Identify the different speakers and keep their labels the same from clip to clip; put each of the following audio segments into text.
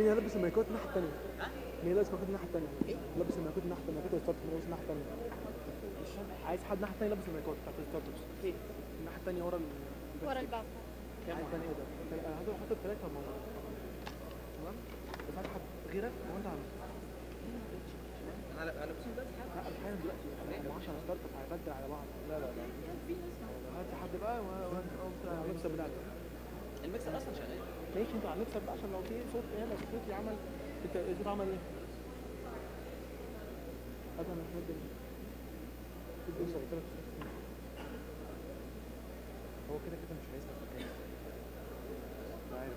Speaker 1: مين يلبس المايكات الناحيه الثانيه؟ مين يلبس المايكات الناحيه الثانيه؟ لابس المايكات الناحيه الثانيه، المايكات والستارت لابس الناحيه الثانيه. عايز حد الناحيه الثانيه لابس المايكات بتاعت الستارت ابس.
Speaker 2: فين؟
Speaker 1: الناحيه الثانيه ورا
Speaker 3: ورا الباب.
Speaker 1: الناحيه الثانيه ايه ده؟ هدول حط الثلاثه موجود. تمام؟ بس هات حد غيرك وانت عامل.
Speaker 2: انا لابس دلوقتي حاجه.
Speaker 1: لا الحين دلوقتي هم 10 ستارت اب هيبدل على بعض. لا هات حد بقى وانت المكسب بتاعك.
Speaker 2: المكسر اصلا شغال.
Speaker 1: ماشي انتوا على المكسب بقى عشان لو في صوت ايه، لو صوتي عمل انت الصوت عمل ايه؟ هات انا مش مدي هو كده كده مش هيثبت مكانه. عارف.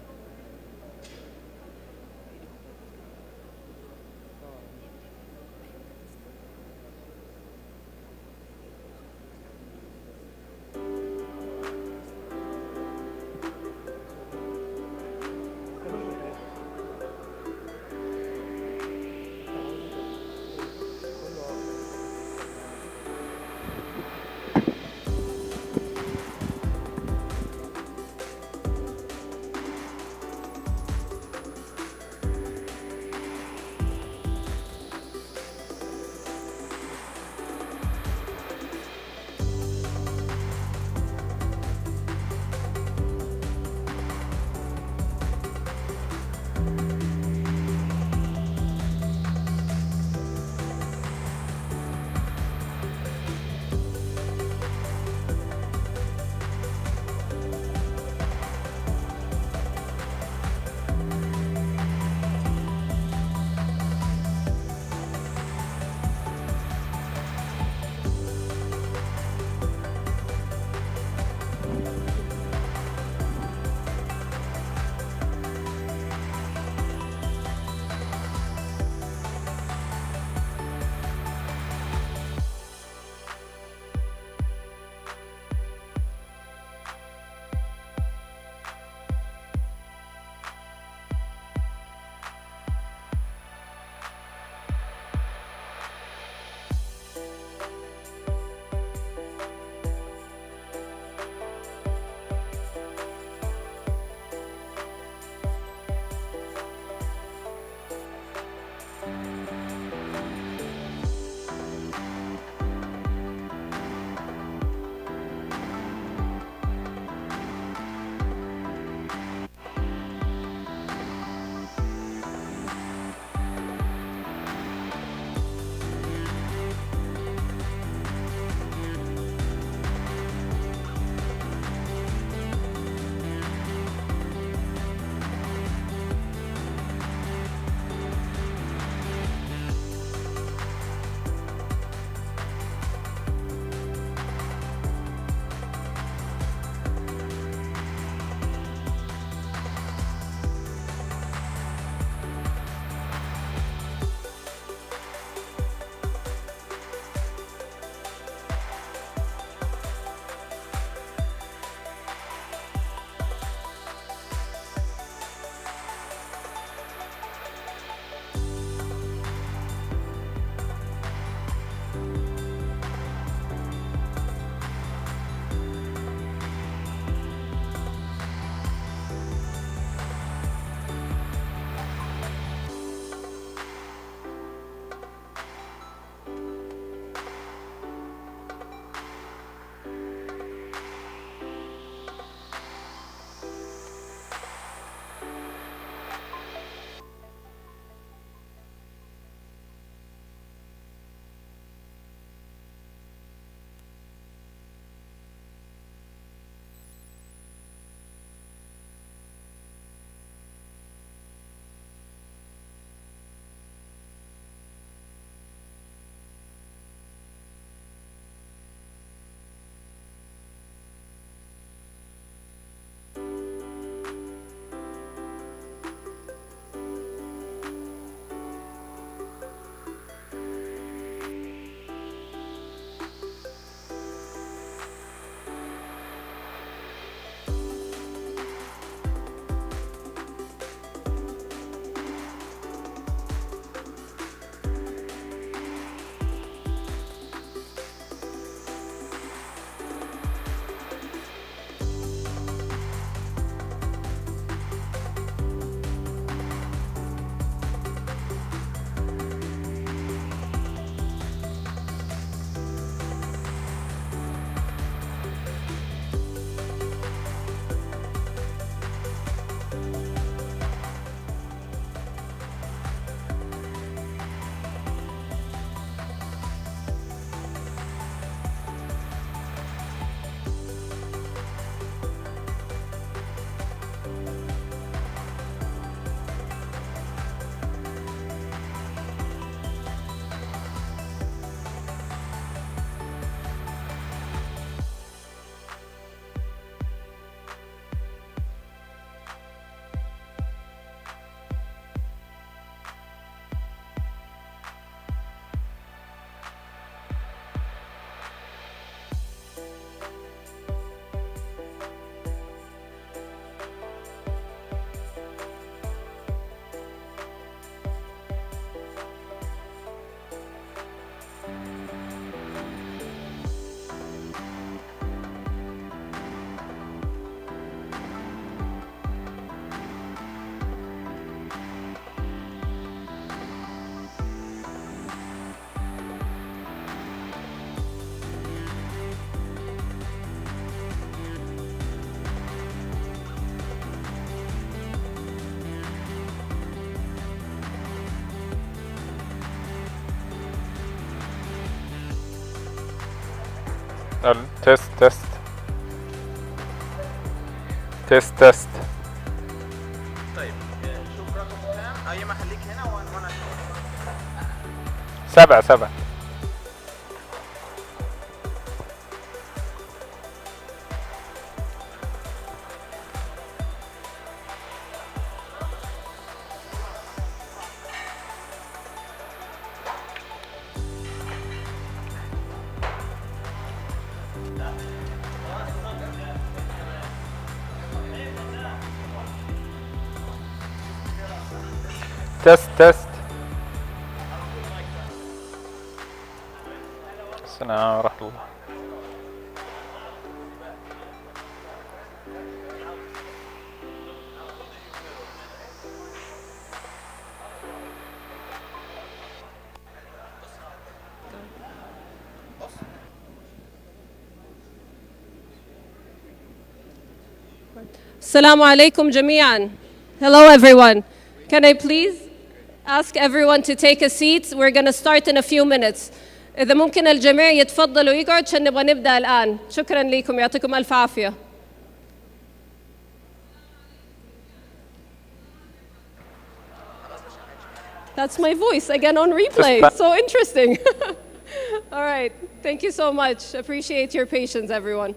Speaker 3: تيست تيست تيست تيست.
Speaker 2: طيب شوف رقم كام. اي ما خليك هنا وانا اشوف.
Speaker 3: 7. تيست تيست. السلام ورحمة الله.
Speaker 4: Assalamu alaikum jami'an. Hello everyone. Can I please ask everyone to take a seat? We're going to start in a few minutes. إذا ممكن الجميع يتفضلوا يقعد عشان نبغى نبدأ الآن. شكرا لكم يعطيكم ألف عافية. That's my voice again on replay. So interesting. All right. Thank you so much. Appreciate your patience, everyone.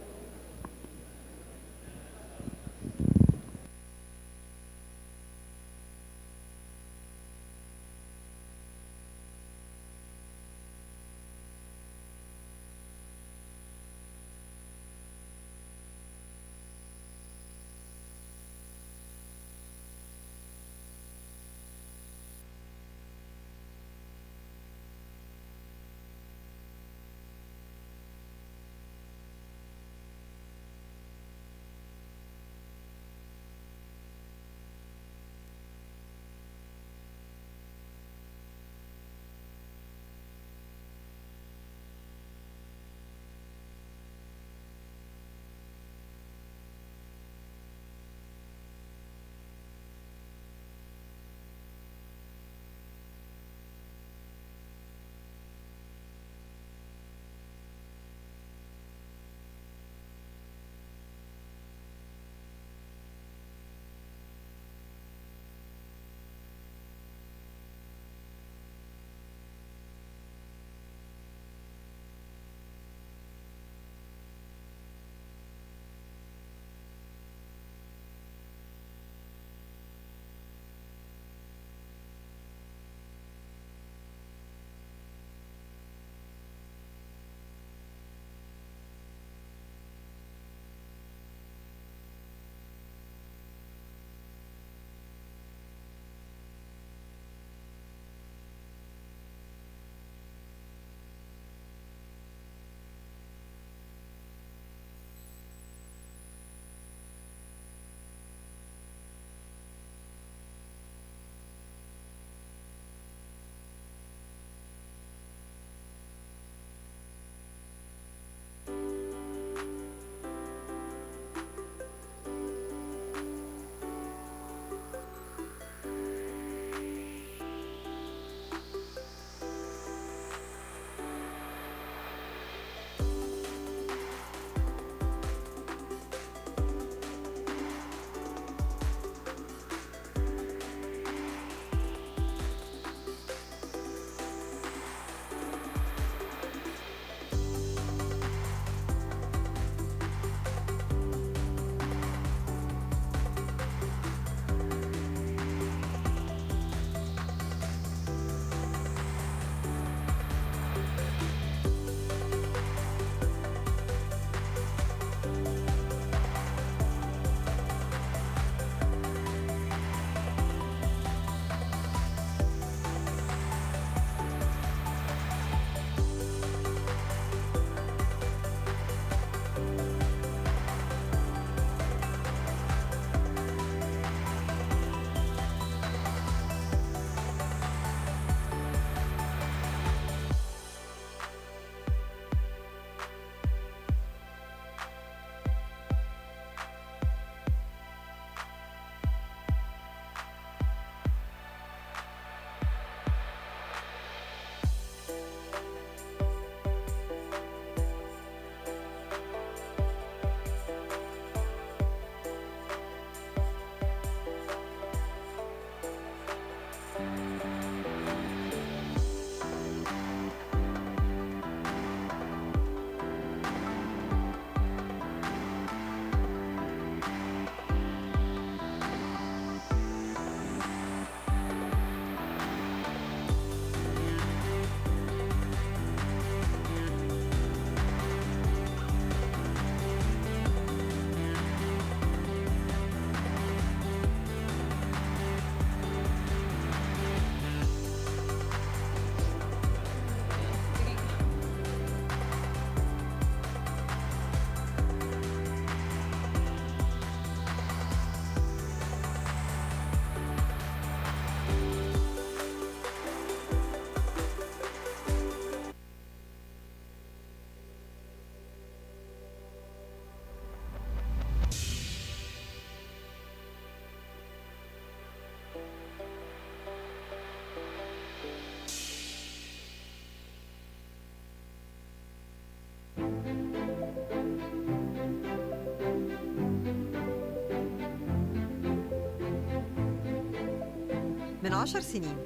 Speaker 5: من 10 سنين.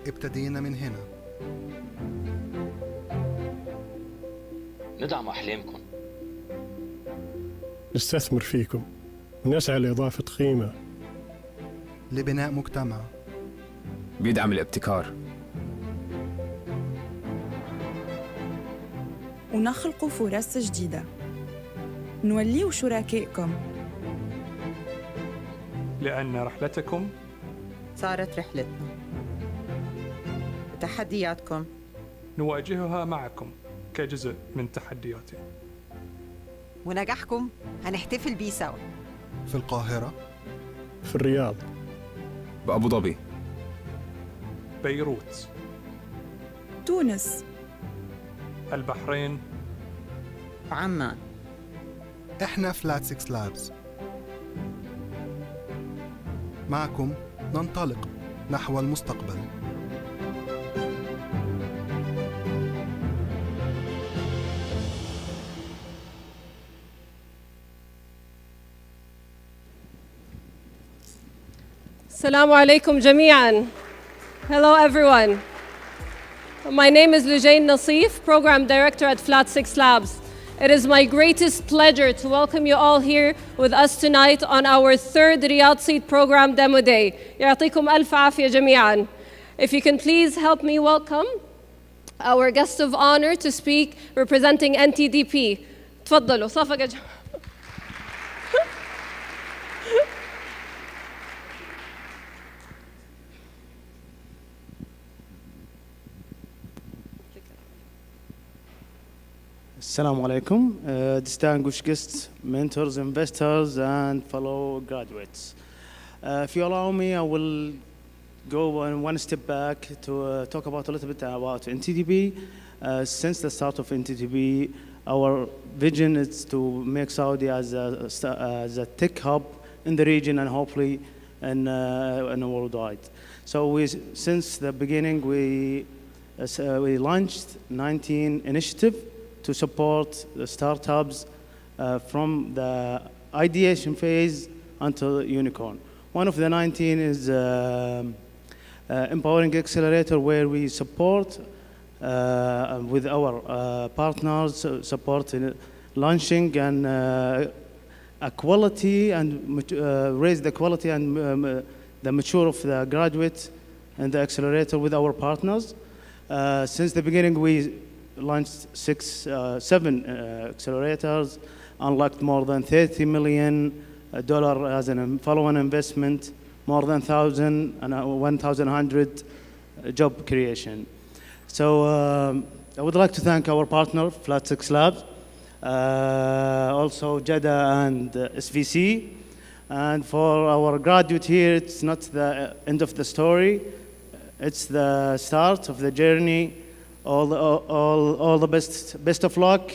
Speaker 6: ابتدينا من هنا.
Speaker 7: ندعم أحلامكم،
Speaker 8: نستثمر فيكم ونسعى لإضافة قيمة
Speaker 6: لبناء مجتمع
Speaker 9: بيدعم الابتكار
Speaker 10: ونخلق فرص جديدة، نوليو شركائكم،
Speaker 11: لأن رحلتكم
Speaker 5: صارت رحلتنا، وتحدياتكم
Speaker 11: نواجهها معكم كجزء من تحدياتنا،
Speaker 5: ونجاحكم هنحتفل بيه سوا.
Speaker 6: في القاهرة،
Speaker 8: في الرياض،
Speaker 9: بأبو ظبي،
Speaker 11: بيروت،
Speaker 10: تونس،
Speaker 11: البحرين،
Speaker 5: وعمان.
Speaker 6: إحنا فلات 6 لابز. معكم ننطلق نحو المستقبل.
Speaker 4: Assalamu alaikum jami'an. Hello everyone. My name is Lujain Nasif, Program Director at Flat 6 Labs. It is my greatest pleasure to welcome you all here with us tonight on our third Riyadh Seed Program Demo Day. يعطيكم ألف عافية جميعا. If you can please help me welcome our guest of honor to speak representing NTDP. تفضلوا صفقة جماعة.
Speaker 12: Assalamu alaikum, distinguished guests, mentors, investors, and fellow graduates. If you allow me, I will go one step back to talk about a little bit about NTDB. Since the start of NTDB, our vision is to make Saudi as a tech hub in the region and hopefully in worldwide. So since the beginning, we launched 19 initiatives to support the startups from the ideation phase until unicorn. One of the 19 is Empowering Accelerator, where we support with our partners, support in launching and a quality and raise the quality and the mature of the graduate and the accelerator with our partners. Since the beginning, we launched 7 accelerators, unlocked more than $30 million as a follow-on investment, more than 1,100 job creation. So I would like to thank our partner, Flat 6 Labs, also JEDA and SVC. And for our graduate here, it's not the end of the story, it's the start of the journey. All the best of luck,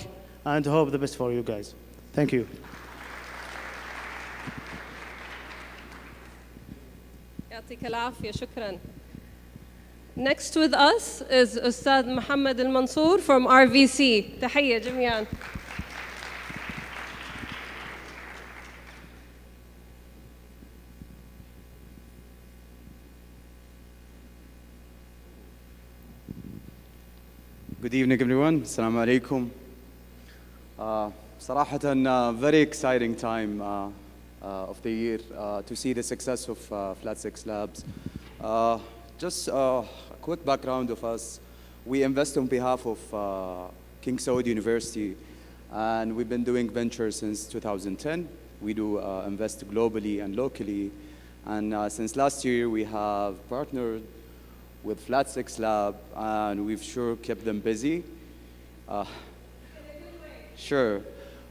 Speaker 12: and hope the best for you guys. Thank you.
Speaker 4: يعطيك العافية, شكرا. Next with us is Ustad Mohammed Al Mansour from RVC. تحية جميعا.
Speaker 13: Good evening, everyone. Assalamu alaikum. صراحة, very exciting time of the year to see the success of Flat 6 Labs. Just a quick background of us. We invest on behalf of King Saud University, and we've been doing ventures since 2010. We do invest globally and locally, and since last year we have partnered with Flat 6 Lab, and we've sure kept them busy. Sure.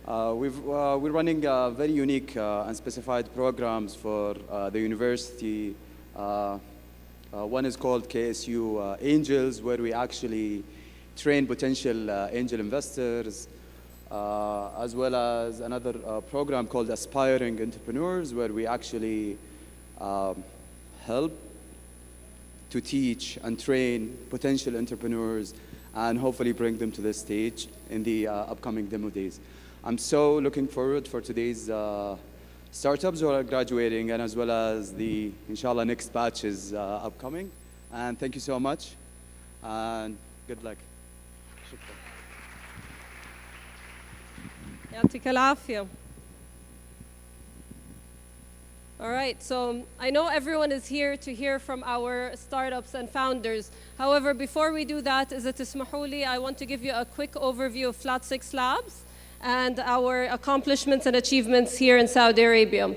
Speaker 13: We're running very unique and specified programs for the university. One is called KSU Angels, where we actually train potential angel investors, as well as another program called Aspiring Entrepreneurs, where we actually help to teach and train potential entrepreneurs and hopefully bring them to this stage in the upcoming demo days. I'm so looking forward for today's startups who are graduating and as well as the, inshallah, next batches upcoming. And thank you so much, and good luck. شكرا.
Speaker 4: يعطيك العافية. All right, so I know everyone is here to hear from our startups and founders. However, before we do that, إذا تسمحوا لي, I want to give you a quick overview of Flat 6 Labs and our accomplishments and achievements here in Saudi Arabia.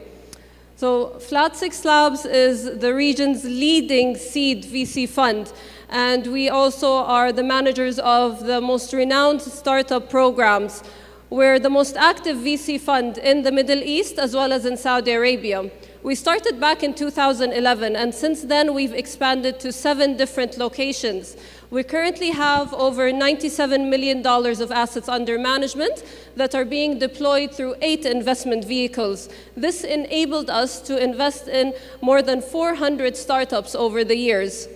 Speaker 4: So Flat 6 Labs is the region's leading seed VC fund, and we also are the managers of the most renowned startup programs. We're the most active VC fund in the Middle East as well as in Saudi Arabia. We started back in 2011, and since then we've expanded to 7 different locations. We currently have over $97 million of assets under management that are being deployed through 8 investment vehicles. This enabled us to invest in more than 400 startups over the years.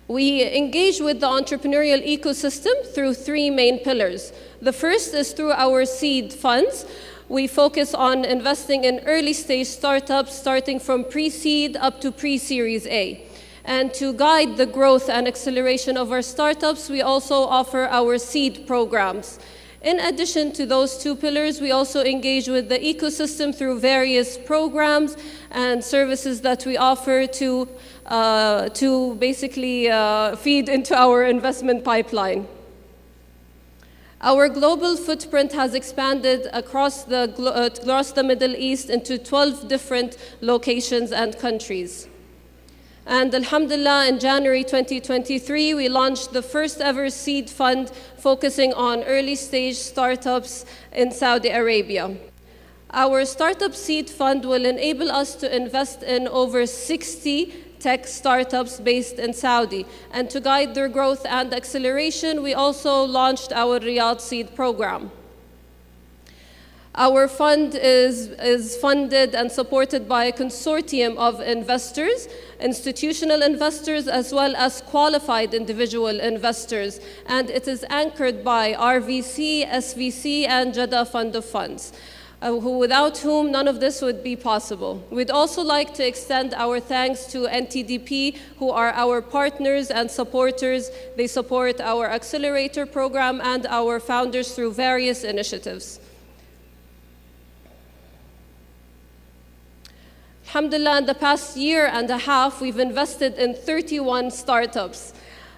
Speaker 4: We engage with the entrepreneurial ecosystem through 3 main pillars. The first is through our seed funds. We focus on investing in early stage startups starting from pre-seed up to pre-series A. And to guide the growth and acceleration of our startups, we also offer our seed programs. In addition to those 2 pillars, we also engage with the ecosystem through various programs and services that we offer to basically feed into our investment pipeline. Our global footprint has expanded across the Middle East into 12 different locations and countries. And alhamdulillah, in January 2023, we launched the first ever seed fund focusing on early stage startups in Saudi Arabia. Our startup seed fund will enable us to invest in over 60 tech startups based in Saudi. And to guide their growth and acceleration, we also launched our Riyadh Seed program. Our fund is funded and supported by a consortium of investors, institutional investors, as well as qualified individual investors. And it is anchored by RVC, SVC, and Jeddah Fund of Funds, without whom none of this would be possible. We'd also like to extend our thanks to NTDP, who are our partners and supporters. They support our accelerator program and our founders through various initiatives. Alhamdulillah, in the past year and a half, we've invested in 31 startups.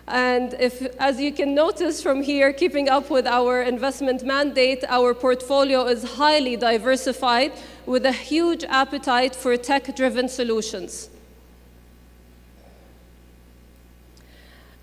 Speaker 4: And as you can notice from here, keeping up with our investment mandate, our portfolio is highly diversified with a huge appetite for tech-driven solutions.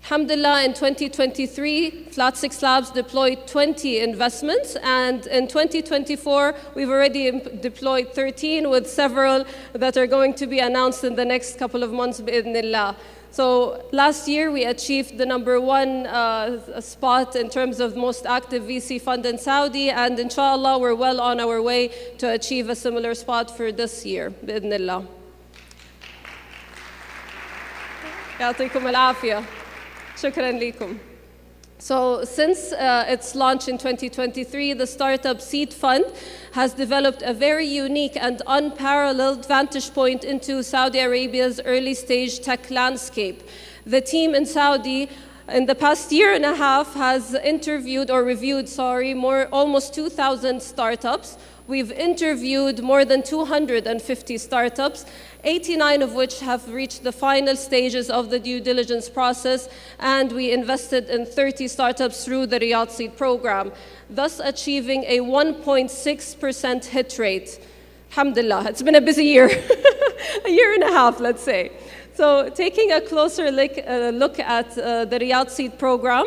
Speaker 4: Alhamdulillah, in 2023, Flat 6 Labs deployed 20 investments, and in 2024, we've already deployed 13, with several that are going to be announced in the next couple of months, bi'idhnillah. So last year, we achieved the #1 spot in terms of most active VC fund in Saudi, and inshallah, we're well on our way to achieve a similar spot for this year, bi'idhnillah. يعطيكم العافية. شكرا لكم. So since its launch in 2023, the Startup Seed Fund has developed a very unique and unparalleled vantage point into Saudi Arabia's early stage tech landscape. The team in Saudi in the past year and a half has reviewed almost 2,000 startups. We've interviewed more than 250 startups, 89 of which have reached the final stages of the due diligence process, and we invested in 30 startups through the Riyadh Seed program, thus achieving a 1.6% hit rate. Alhamdulillah, it's been a busy year, a year and a half, let's say. So taking a closer look at the Riyadh Seed program,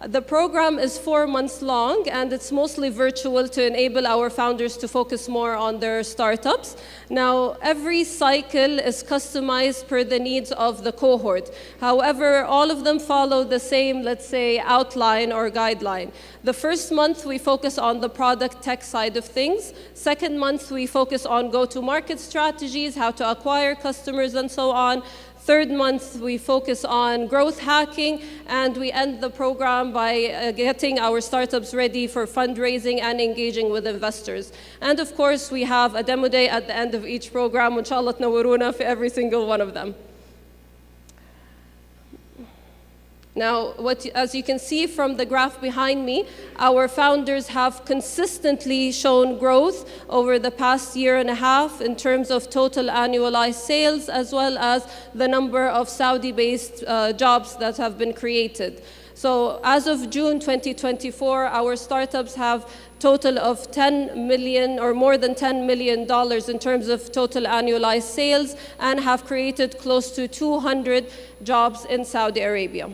Speaker 4: the program is 4 months long, and it's mostly virtual to enable our founders to focus more on their startups. Now, every cycle is customized per the needs of the cohort. However, all of them follow the same, let's say, outline or guideline. The first month, we focus on the product tech side of things. Second month, we focus on go-to-market strategies, how to acquire customers, and so on. Third month, we focus on growth hacking, and we end the program by getting our startups ready for fundraising and engaging with investors. And of course, we have a demo day at the end of each program. Inshallah تنورونا في every single one of them. Now, as you can see from the graph behind me, our founders have consistently shown growth over the past year and a half in terms of total annualized sales, as well as the number of Saudi-based jobs that have been created. So as of June 2024, our startups have total of 10 million or more than $10 million in terms of total annualized sales, and have created close to 200 jobs in Saudi Arabia.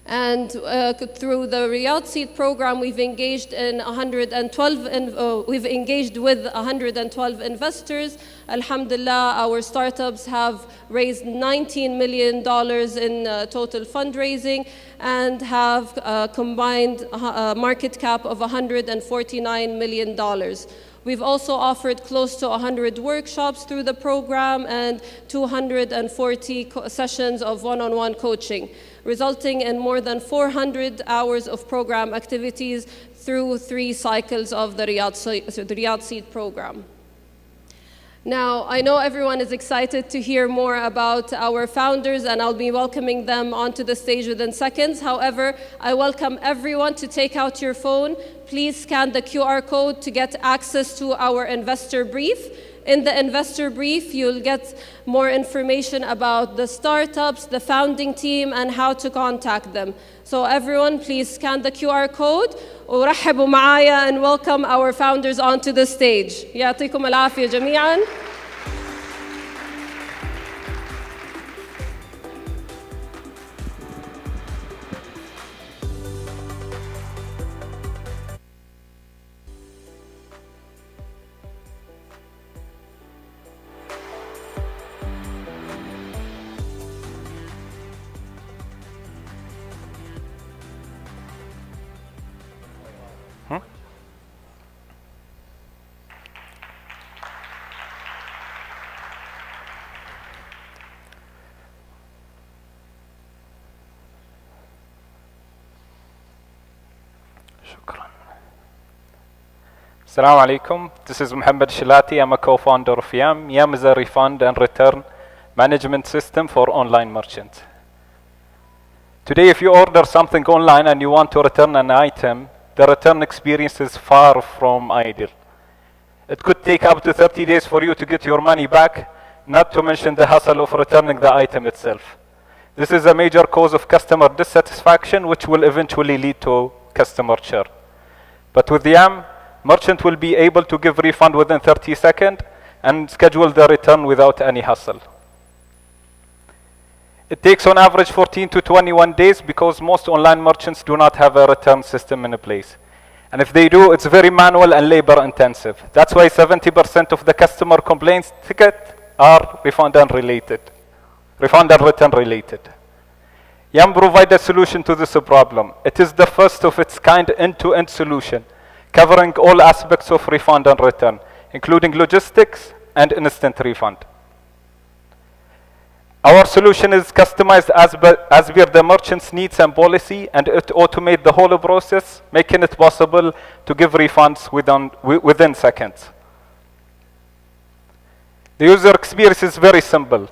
Speaker 4: And through the Riyadh Seed program, we've engaged with 112 investors. Alhamdulillah, our startups have raised $19 million in total fundraising and have a combined market cap of $149 million. We've also offered close to 100 workshops through the program and 240 sessions of one-on-one coaching, resulting in more than 400 hours of program activities through 3 cycles of the Riyadh Seed program. Now, I know everyone is excited to hear more about our founders, and I'll be welcoming them onto the stage within seconds. However, I welcome everyone to take out your phone. Please scan the QR code to get access to our investor brief. In the investor brief, you'll get more information about the startups, the founding team, and how to contact them. So everyone, please scan the QR code. ورحبوا معايا and welcome our founders onto the stage. يعطيكم العافية جميعاً.
Speaker 3: Assalamu alaikum. This is Muhammad Shilati. I'm a co-founder of YAM. YAM is a refund and return management system for online merchants. Today, if you order something online and you want to return an item, the return experience is far from ideal. It could take up to 30 days for you to get your money back, not to mention the hassle of returning the item itself. This is a major cause of customer dissatisfaction, which will eventually lead to customer churn. But with YAM, merchant will be able to give refund within 30 seconds and schedule the return without any hassle. It takes on average 14 to 21 days because most online merchants do not have a return system in place. And if they do, it's very manual and labor intensive. That's why 70% of the customer complaints ticket are refund and return related. YAM provides a solution to this problem. It is the first of its kind end-to-end solution, covering all aspects of refund and return, including logistics and instant refund. Our solution is customized as per the merchant's needs and policy, and it automates the whole process, making it possible to give refunds within seconds. The user experience is very simple.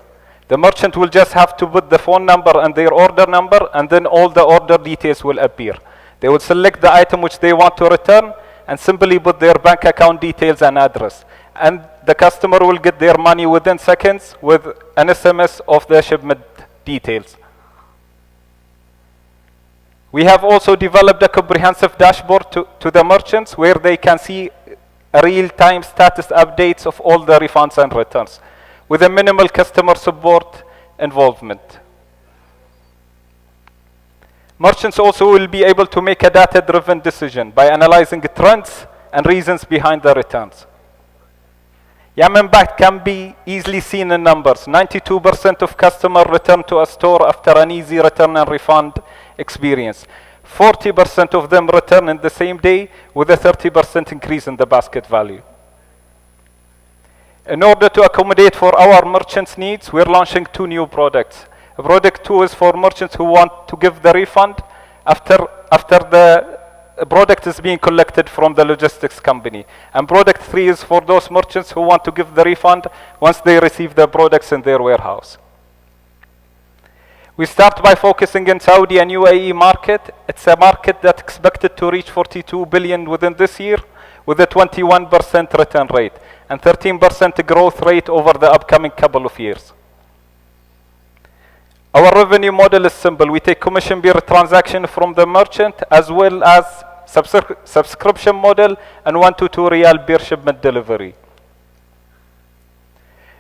Speaker 3: The merchant will just have to put the phone number and their order number, and then all the order details will appear. They will select the item which they want to return, and simply put their bank account details and address. And the customer will get their money within seconds with an SMS of the shipment details. We have also developed a comprehensive dashboard to the merchants where they can see real-time status updates of all the refunds and returns with a minimal customer support involvement. Merchants also will be able to make a data-driven decision by analyzing trends and reasons behind the returns. YAM impact can be easily seen in numbers. 92% of customers return to a store after an easy return and refund experience. 40% of them return in the same day with a 30% increase in the basket value. In order to accommodate for our merchants' needs, we're launching 2 new products. Product 2 is for merchants who want to give the refund after the product is being collected from the logistics company. And product 3 is for those merchants who want to give the refund once they receive the products in their warehouse. We start by focusing in Saudi and UAE market. It's a market that's expected to reach 42 billion within this year with a 21% return rate and 13% growth rate over the upcoming couple of years. Our revenue model is simple. We take commission per transaction from the merchant as well as subscription model and 1 to 2 riyal per shipment delivery.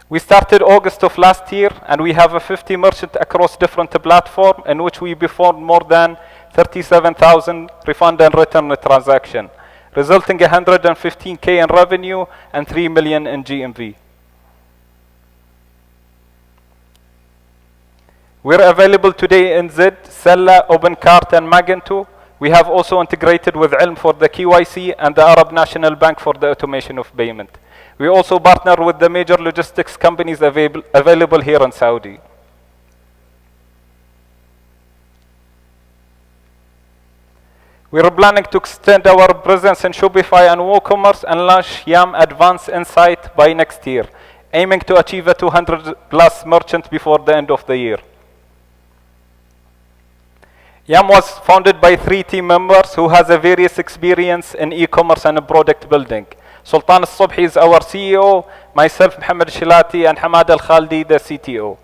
Speaker 3: We started August of last year and we have a 50 merchant across different platforms in which we performed more than 37,000 refund and return transaction, resulting in 115K in revenue and 3 million in GMV. We're available today in Zid, Sella, OpenCart, and Magento. We have also integrated with Ilm for the KYC and the Arab National Bank for the automation of payment. We also partner with the major logistics companies available here in Saudi. We are planning to extend our presence in Shopify and WooCommerce and launch Yam Advanced Insight by next year, aiming to achieve a 200 plus merchants before the end of the year. Yam was founded by 3 team members who has a various experience in e-commerce and product building. Sultan Al-Subhi is our CEO, myself Mohammed Shilati and Hamad Al-Khaldi the CTO.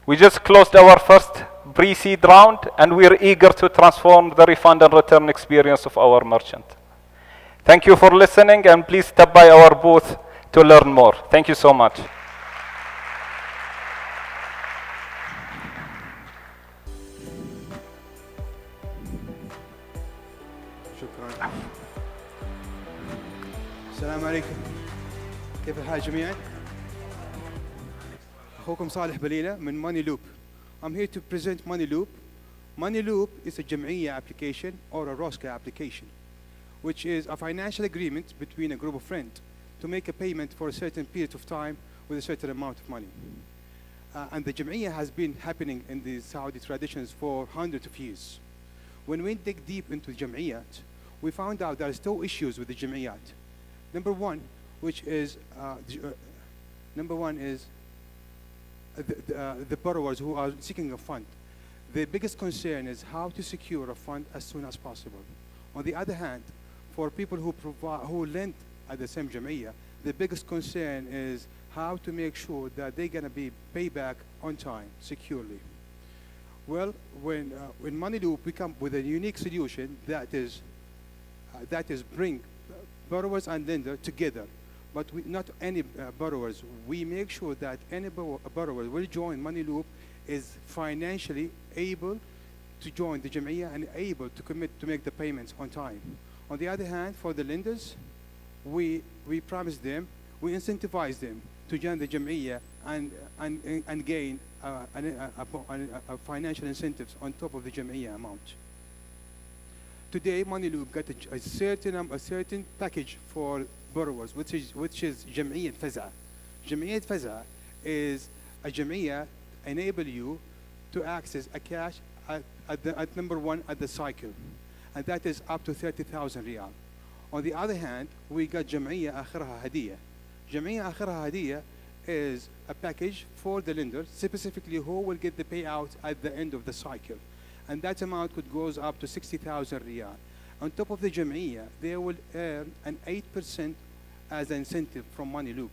Speaker 3: We just closed our first pre-seed round and we're eager to transform the refund and return experience of our merchant. Thank you for listening and please stop by our booth to learn more. Thank you so much.
Speaker 7: شكرا. السلام عليكم. كيف الحال جميعا؟ أخوكم صالح بليلة من Money Loop. I'm here to present Money Loop. Money Loop is a جمعية application or a ROSCA application, which is a financial agreement between a group of friends to make a payment for a certain period of time with a certain amount of money. And the جمعية has been happening in the Saudi traditions for hundreds of years. When we dig deep into جمعيات, we found out there's 2 issues with the جمعيات. Number one is the borrowers who are seeking a fund. The biggest concern is how to secure a fund as soon as possible. On the other hand, for people who lend at the same جمعية, the biggest concern is how to make sure that they're going to be paid back on time, securely. Well, when Money Loop, we come with a unique solution that is bring borrowers and lender together. But not any borrowers. We make sure that any borrower will join Money Loop is financially able to join the جمعية and able to commit to make the payments on time. On the other hand, for the lenders, we promise them, we incentivize them to join the جمعية and gain a financial incentives on top of the جمعية amount. Today, Money Loop got a certain package for borrowers, which is جمعية فزعة. جمعية فزعة is a جمعية enable you to access a cash at number 1 at the cycle, and that is up to 30,000 riyal. On the other hand, we got جمعية آخرها هدية. جمعية آخرها هدية is a package for the lender, specifically who will get the payout at the end of the cycle. And that amount could goes up to 60,000 riyal. On top of the جمعية, they will earn an 8% as an incentive from Money Loop.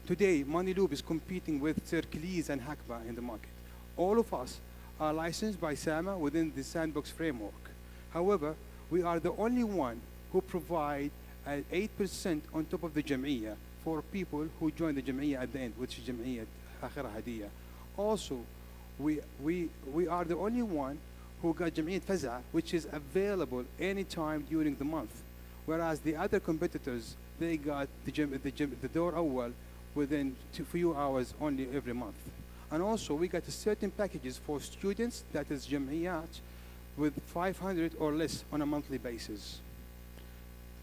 Speaker 7: Today, Money Loop is competing with Circles and Hakba in the market. All of us are licensed by SAMA within the sandbox framework. However, we are the only one who provide an 8% on top of the جمعية for people who join the جمعية at the end, which is جمعية آخرها هدية. Also, we are the only one who got جمعية فزعة, which is available anytime during the month, whereas the other competitors, they got the door أول within a few hours only every month. And also we got certain packages for students, that is جمعيات, with 500 or less on a monthly basis.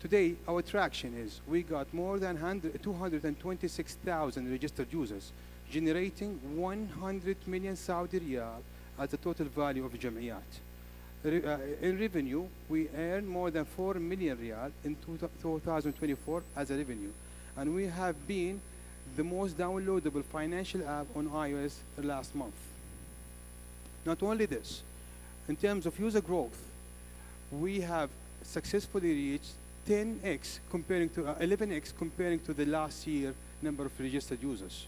Speaker 7: Today, our traction is we got more than 226,000 registered users, generating 100 million Saudi riyal as the total value of Jam'iyat. In revenue, we earned more than 4 million riyal in 2024 as a revenue. And we have been the most downloadable financial app on iOS last month. Not only this, in terms of user growth, we have successfully reached 10x comparing to 11x comparing to the last year number of registered users.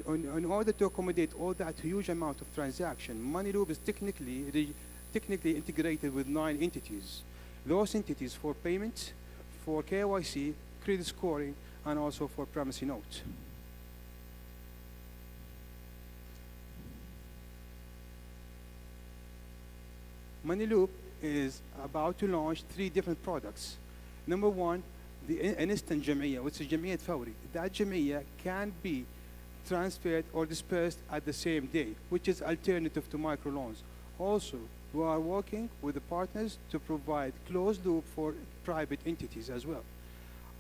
Speaker 7: In order to accommodate all that huge amount of transaction, MoneyLoop is technically integrated with 9 entities. Those entities for payments, for KYC, credit scoring, and also for privacy note. MoneyLoop is about to launch 3 different products. Number 1, an instant Jam'iyya, which is Jam'iyyat Fawri. That Jam'iyya can be transferred or dispersed at the same day, which is alternative to microloans. Also, we are working with the partners to provide closed loop for private entities as well.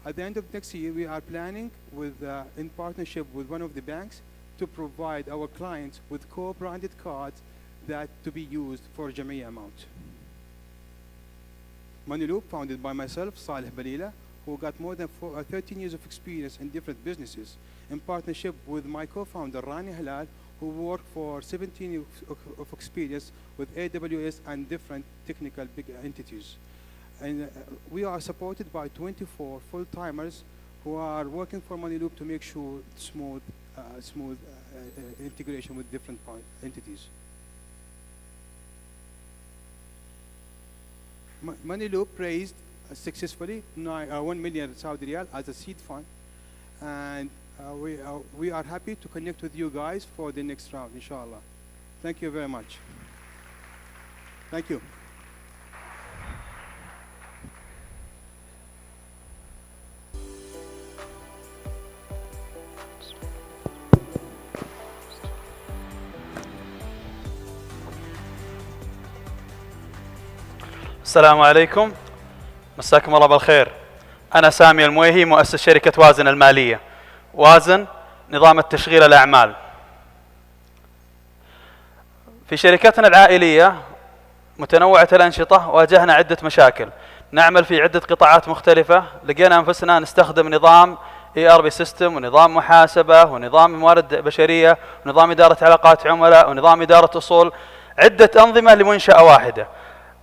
Speaker 7: At the end of next year, we are planning with, in partnership with one of the banks to provide our clients with co-branded cards that to be used for Jam'iyya amount. MoneyLoop, founded by myself, Saleh Balila, who got more than 13 years of experience in different businesses, in partnership with my co-founder, Rani Halal, who worked for 17 years of experience with AWS and different technical big entities. And we are supported by 24 full-timers who are working for MoneyLoop to make sure smooth integration with different entities. MoneyLoop raised successfully 1 million Saudi Riyal as a seed fund, and we are happy to connect with you guys for the next round, inshallah. Thank you very much. Thank you.
Speaker 14: السلام عليكم، مساكم الله بالخير. أنا سامي المويهي، مؤسس شركة وازن المالية. وازن نظام التشغيل الأعمال. في شركتنا العائلية متنوعة الأنشطة، واجهنا عدة مشاكل. نعمل في عدة قطاعات مختلفة، لقينا أنفسنا نستخدم نظام ERP سيستم ونظام محاسبة ونظام موارد بشرية ونظام إدارة علاقات عملاء ونظام إدارة أصول، عدة أنظمة لمنشأة واحدة.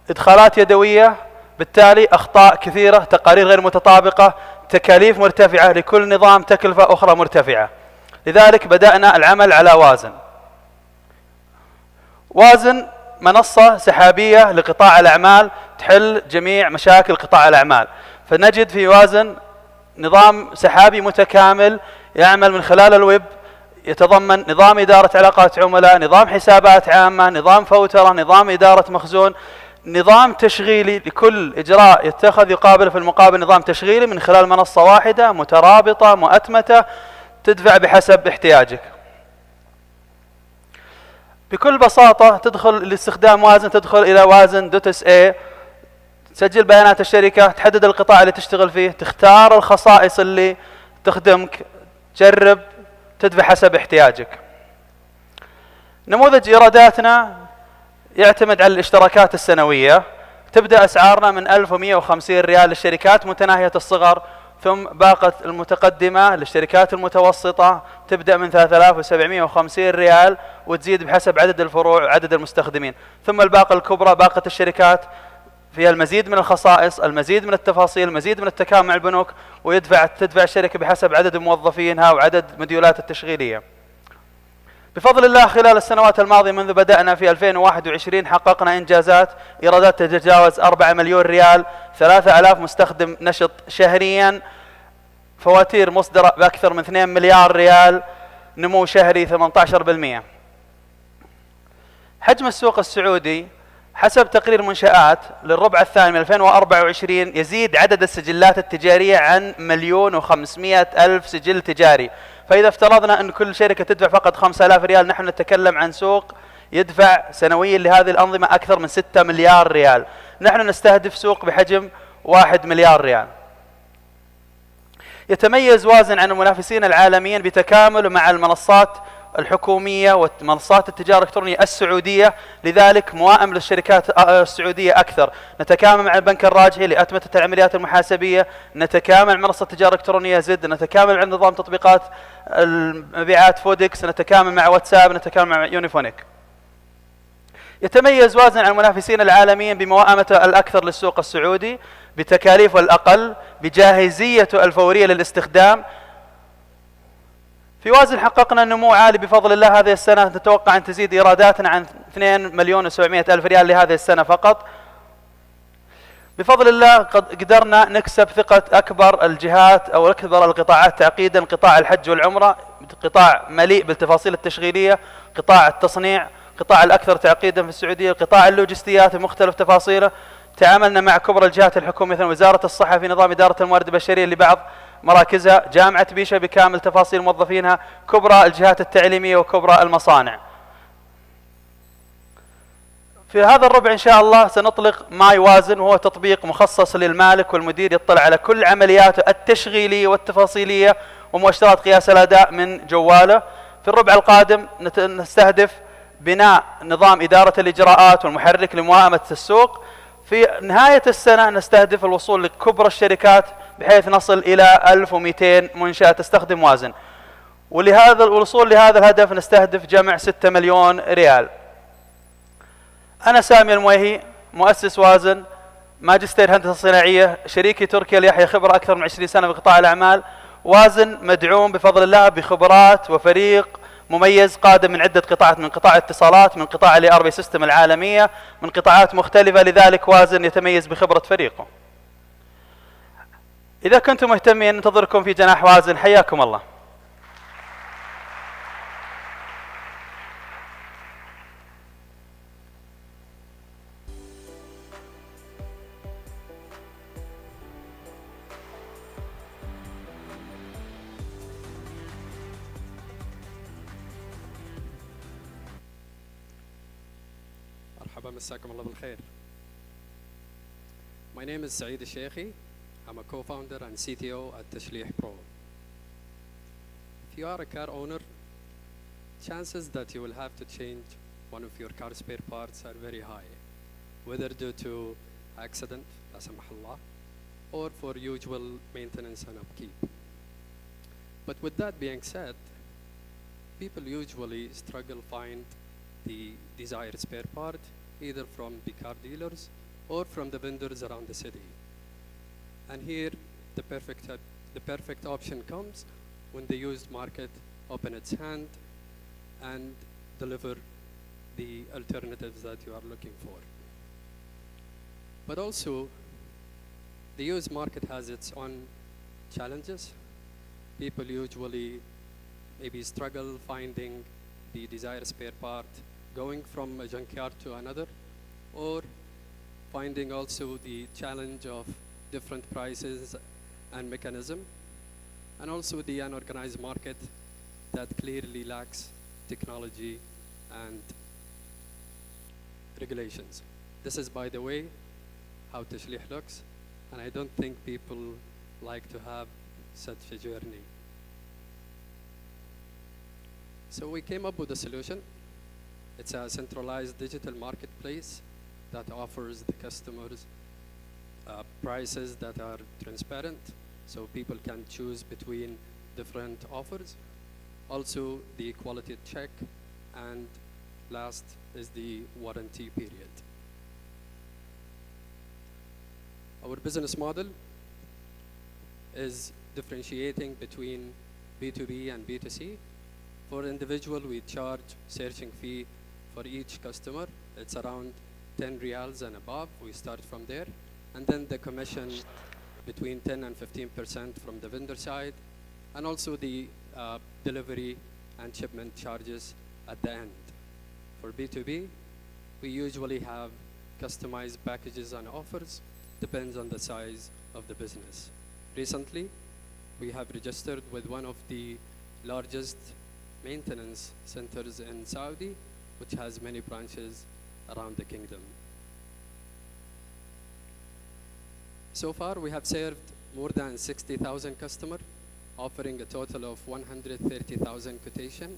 Speaker 14: إدخالات يدوية، بالتالي أخطاء كثيرة، تقارير غير متطابقة، تكاليف مرتفعة، لكل نظام تكلفة أخرى مرتفعة. لذلك بدأنا العمل على وازن. وازن منصة سحابية لقطاع الأعمال تحل جميع مشاكل قطاع الأعمال. فنجد في وازن نظام سحابي متكامل يعمل من خلال الويب، يتضمن نظام إدارة علاقات عملاء، نظام حسابات عامة، نظام فوترة، نظام إدارة مخزون، نظام تشغيلي. لكل إجراء يتخذ يقابل في المقابل نظام تشغيلي من خلال منصة واحدة مترابطة مؤتمتة، تدفع بحسب احتياجك. بكل بساطة تدخل لاستخدام وازن، تدخل إلى وازن.sa، تسجل بيانات الشركة، تحدد القطاع اللي تشتغل فيه، تختار الخصائص اللي تخدمك، تجرب، تدفع حسب احتياجك. نموذج إيراداتنا يعتمد على الاشتراكات السنوية. تبدأ أسعارنا من 1150 ريال للشركات متناهية الصغر، ثم باقة المتقدمة للشركات المتوسطة تبدأ من 3750 ريال وتزيد بحسب عدد الفروع وعدد المستخدمين، ثم الباقة الكبرى باقة الشركات فيها المزيد من الخصائص، المزيد من التفاصيل، المزيد من التكامل مع البنوك، تدفع الشركة بحسب عدد موظفينها وعدد مديولات التشغيلية. بفضل الله خلال السنوات الماضية منذ بدأنا في 2021 حققنا إنجازات، إيرادات تتجاوز 4 مليون ريال، 3000 مستخدم نشط شهريا، فواتير مصدرة بأكثر من 2 مليار ريال، نمو شهري 18%. حجم السوق السعودي حسب تقرير منشآت للربع الثاني من 2024 يزيد عدد السجلات التجارية عن 1,500,000 سجل تجاري. فإذا افترضنا أن كل شركة تدفع فقط 5000 ريال، نحن نتكلم عن سوق يدفع سنويا لهذه الأنظمة أكثر من 6 مليار ريال. نحن نستهدف سوق بحجم 1 مليار ريال. يتميز وازن عن المنافسين العالميين بتكامله مع المنصات الحكومية ومنصات التجارة الإلكترونية السعودية، لذلك موائم للشركات السعودية أكثر. نتكامل مع البنك الراجحي لأتمتة العمليات المحاسبية، نتكامل مع منصة التجارة الإلكترونية زد، نتكامل مع نظام تطبيقات المبيعات فودكس، نتكامل مع واتساب، نتكامل مع يونيفونيك. يتميز وازن عن المنافسين العالميين بموائمته الأكثر للسوق السعودي، بتكاليفه الأقل، بجاهزيته الفورية للاستخدام. في وازن حققنا نمو عالي بفضل الله هذه السنة، نتوقع أن تزيد إيراداتنا عن 2,700,000 ريال لهذه السنة فقط. بفضل الله قدرنا نكسب ثقة أكبر الجهات أو أكبر القطاعات تعقيدا، قطاع الحج والعمرة، قطاع مليء بالتفاصيل التشغيلية، قطاع التصنيع، قطاع الأكثر تعقيدا في السعودية، قطاع اللوجستيات بمختلف تفاصيله. تعاملنا مع كبرى الجهات الحكومية مثل وزارة الصحة في نظام إدارة الموارد البشرية لبعض مراكزها، جامعة بيشة بكامل تفاصيل موظفينها، كبرى الجهات التعليمية وكبرى المصانع. في هذا الربع إن شاء الله سنطلق ماي وازن، وهو تطبيق مخصص للمالك والمدير يطلع على كل عملياته التشغيلية والتفاصيلية ومؤشرات قياس الأداء من جواله. في الربع القادم نستهدف بناء نظام إدارة الإجراءات والمحرك لموائمة السوق. في نهاية السنة نستهدف الوصول لكبرى الشركات بحيث نصل إلى 1200 منشأة تستخدم وازن، ولهذا الوصول لهذا الهدف نستهدف جمع 6 مليون ريال. أنا سامي المويهي، مؤسس وازن، ماجستير هندسة صناعية، شريكي تركي اليحيى خبرة أكثر من 20 سنة في قطاع الأعمال. وازن مدعوم بفضل الله بخبرات وفريق مميز قادم من عدة قطاعات، من قطاع الاتصالات، من قطاع الERP سيستم العالمية، من قطاعات مختلفة، لذلك وازن يتميز بخبرة فريقه. إذا كنتم مهتمين ننتظركم في جناح وازن، حياكم الله.
Speaker 15: مرحبا، مساكم الله بالخير. My name is Saeed Sheikhi. I'm a co-founder and CTO at Tashlih Pro. If you are a car owner, chances that you will have to change one of your car spare parts are very high, whether due to accident, la samahullah, or for usual maintenance and upkeep. But with that being said, people usually struggle find the desired spare part either from the car dealers or from the vendors around the city. And here the perfect option comes when the used market open its hand and deliver the alternatives that you are looking for. But also, the used market has its own challenges. People usually maybe struggle finding the desired spare part, going from a junkyard to another, or finding also the challenge of different prices and mechanism, and also the unorganized market that clearly lacks technology and regulations. This is, by the way, how Tashlih looks, and I don't think people like to have such a journey. So we came up with a solution. It's a centralized digital marketplace that offers the customers prices that are transparent, so people can choose between different offers. Also, the quality check, and last is the warranty period. Our business model is differentiating between B2B and B2C. For individual, we charge searching fee for each customer. It's around 10 riyals and above. We start from there. And then the commission between 10 and 15% from the vendor side, and also the delivery and shipment charges at the end. For B2B, we usually have customized packages and offers, depends on the size of the business. Recently, we have registered with one of the largest maintenance centers in Saudi, which has many branches around the kingdom. So far, we have served more than 60,000 customers, offering a total of 130,000 quotation,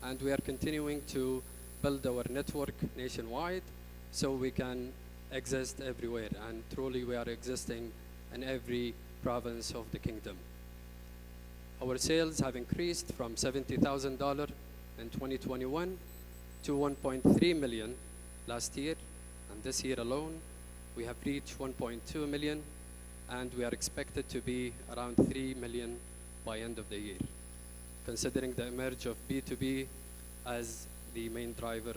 Speaker 15: and we are continuing to build our network nationwide so we can exist everywhere, and truly we are existing in every province of the kingdom. Our sales have increased from $70,000 in 2021 to 1.3 million last year, and this year alone we have reached 1.2 million, and we are expected to be around 3 million by end of the year, considering the emerge of B2B as the main driver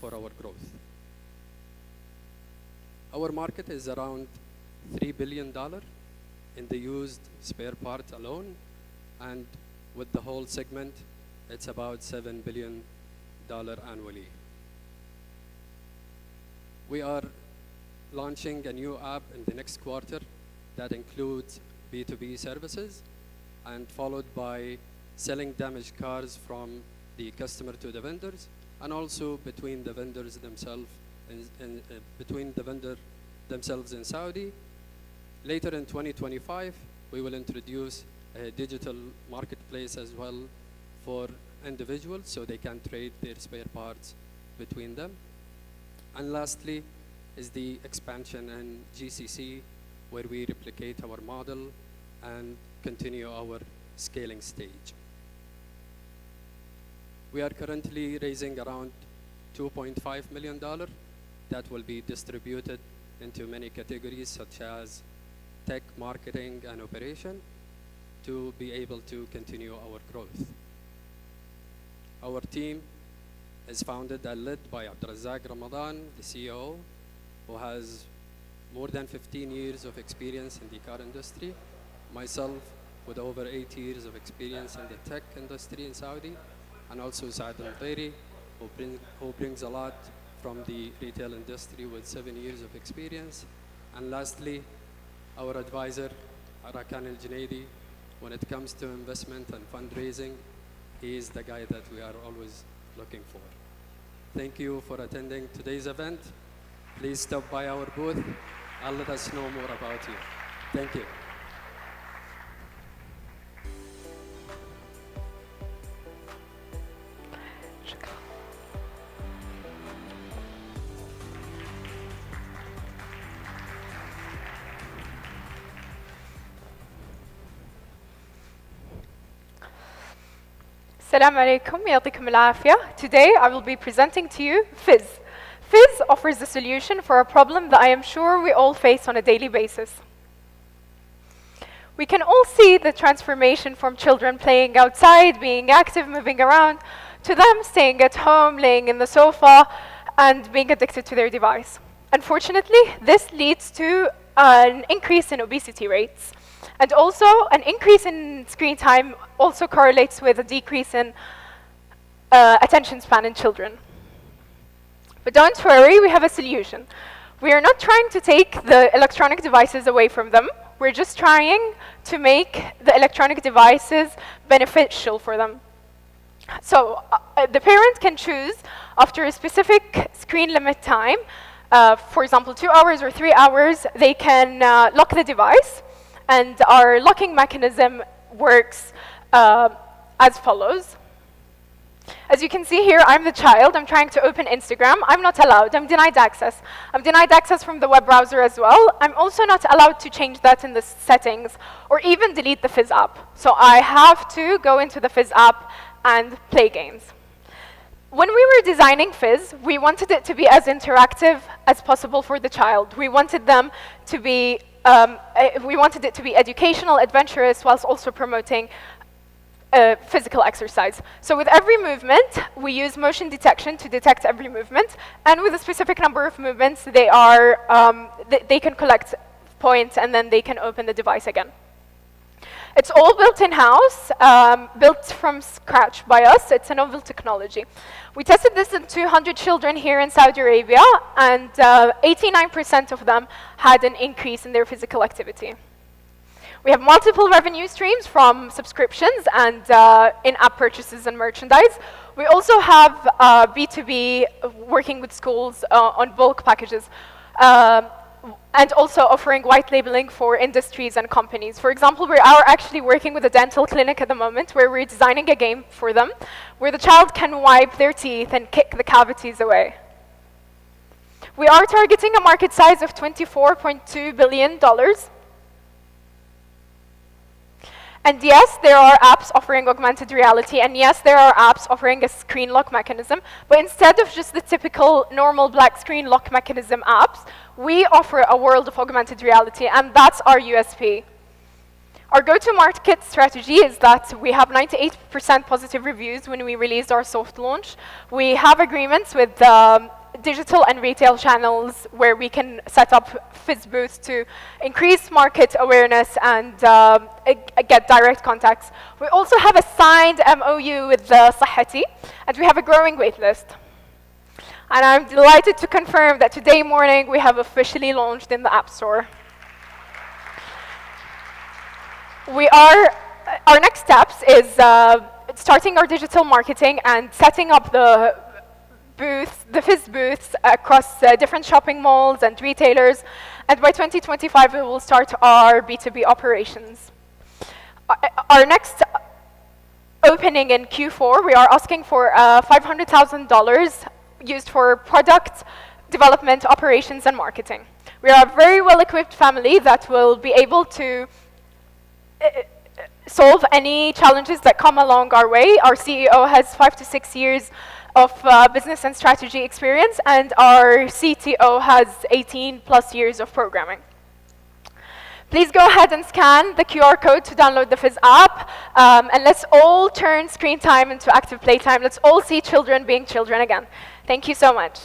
Speaker 15: for our growth. Our market is around $3 billion in the used spare part alone, and with the whole segment, it's about $7 billion annually. We are launching a new app in the next quarter that includes B2B services, and followed by selling damaged cars from the customer to the vendors, and also between the vendors themselves in Saudi. Later in 2025, we will introduce a digital marketplace as well for individuals so they can trade their spare parts between them. And lastly is the expansion in GCC, where we replicate our model and continue our scaling stage. We are currently raising around $2.5 million that will be distributed into many categories such as tech, marketing, and operation to be able to continue our growth. Our team is founded and led by Abdulrazak Ramadan, the CEO, who has more than 15 years of experience in the car industry. Myself, with over 8 years of experience in the tech industry in Saudi, and also Saad Al-Ghairi, who brings a lot from the retail industry with 7 years of experience. And lastly, our advisor, Arakan Al-Junaidi, when it comes to investment and fundraising, he is the guy that we are always looking for. Thank you for attending today's event. Please stop by our booth and let us know more about you. Thank you.
Speaker 16: Assalamu alaikum, yatikum al-afiyah. Today I will be presenting to you Fizz. Fizz offers a solution for a problem that I am sure we all face on a daily basis. We can all see the transformation from children playing outside, being active, moving around, to them staying at home, laying in the sofa, and being addicted to their device. Unfortunately, this leads to an increase in obesity rates. And also, an increase in screen time also correlates with a decrease in attention span in children. But don't worry, we have a solution. We are not trying to take the electronic devices away from them. We're just trying to make the electronic devices beneficial for them. So the parent can choose, after a specific screen limit time, for example, 2 hours or 3 hours, they can lock the device. And our locking mechanism works as follows. As you can see here, I'm the child. I'm trying to open Instagram. I'm not allowed. I'm denied access. I'm denied access from the web browser as well. I'm also not allowed to change that in the settings or even delete the Fizz app. So I have to go into the Fizz app and play games. When we were designing Fizz, we wanted it to be as interactive as possible for the child. We wanted them to be we wanted it to be educational, adventurous, whilst also promoting physical exercise. So with every movement, we use motion detection to detect every movement, and with a specific number of movements, they can collect points, and then they can open the device again. It's all built in-house, built from scratch by us. It's a novel technology. We tested this in 200 children here in Saudi Arabia, and 89% of them had an increase in their physical activity. We have multiple revenue streams from subscriptions and in-app purchases and merchandise. We also have B2B working with schools on bulk packages. and also offering white labeling for industries and companies. For example, we are actually working with a dental clinic at the moment where we're designing a game for them where the child can wipe their teeth and kick the cavities away. We are targeting a market size of $24.2 billion. And yes, there are apps offering augmented reality, and yes, there are apps offering a screen lock mechanism, but instead of just the typical normal black screen lock mechanism apps, we offer a world of augmented reality, and that's our USP. Our go-to-market strategy is that we have 98% positive reviews when we released our soft launch. We have agreements with digital and retail channels where we can set up Fizz booths to increase market awareness and get direct contacts. We also have a signed MOU with Sahati, and we have a growing waitlist. And I'm delighted to confirm that today morning we have officially launched in the App Store. Our next steps is starting our digital marketing and setting up the Fizz booths across different shopping malls and retailers. And by 2025, we will start our B2B operations. Our next opening in Q4, we are asking for $500,000 used for product development, operations, and marketing. We are a very well-equipped family that will be able to solve any challenges that come along our way. Our CEO has 5 to 6 years of business and strategy experience, and our CTO has 18 plus years of programming. Please go ahead and scan the QR code to download the Fizz app, and let's all turn screen time into active playtime. Let's all see children being children again. Thank you so much.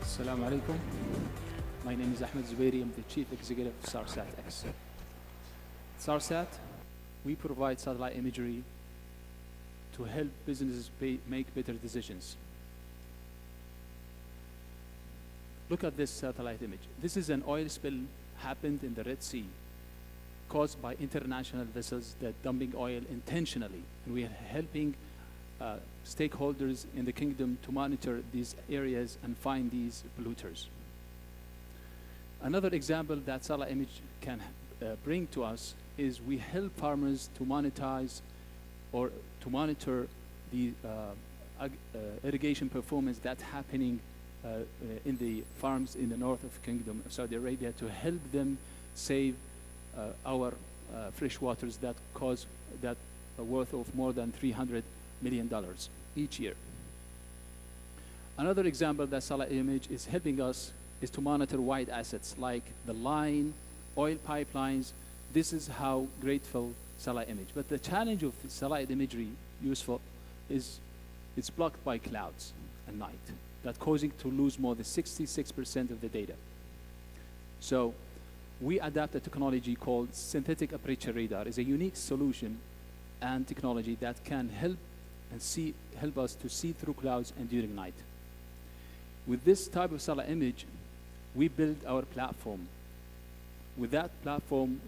Speaker 17: Assalamu alaikum. My name is Ahmed Zubairi. I'm the Chief Executive of SARSAT X. SARSAT, we provide satellite imagery to help businesses make better decisions. Look at this satellite image. This is an oil spill happened in the Red Sea caused by international vessels that dumping oil intentionally. And we are helping stakeholders in the kingdom to monitor these areas and find these polluters. Another example that satellite image can bring to us is we help farmers to monetize or to monitor the irrigation performance that's happening in the farms in the north of Kingdom of Saudi Arabia to help them save our fresh waters that cause that worth of more than $300 million each year. Another example that satellite image is helping us is to monitor wide assets like the line, oil pipelines. This is how grateful satellite image. But the challenge of satellite imagery useful is it's blocked by clouds at night, that causing to lose more than 66% of the data. So we adapt a technology called synthetic aperture radar. It's a unique solution and technology that can help us to see through clouds and during night. With this type of satellite image, we build our platform. With that platform,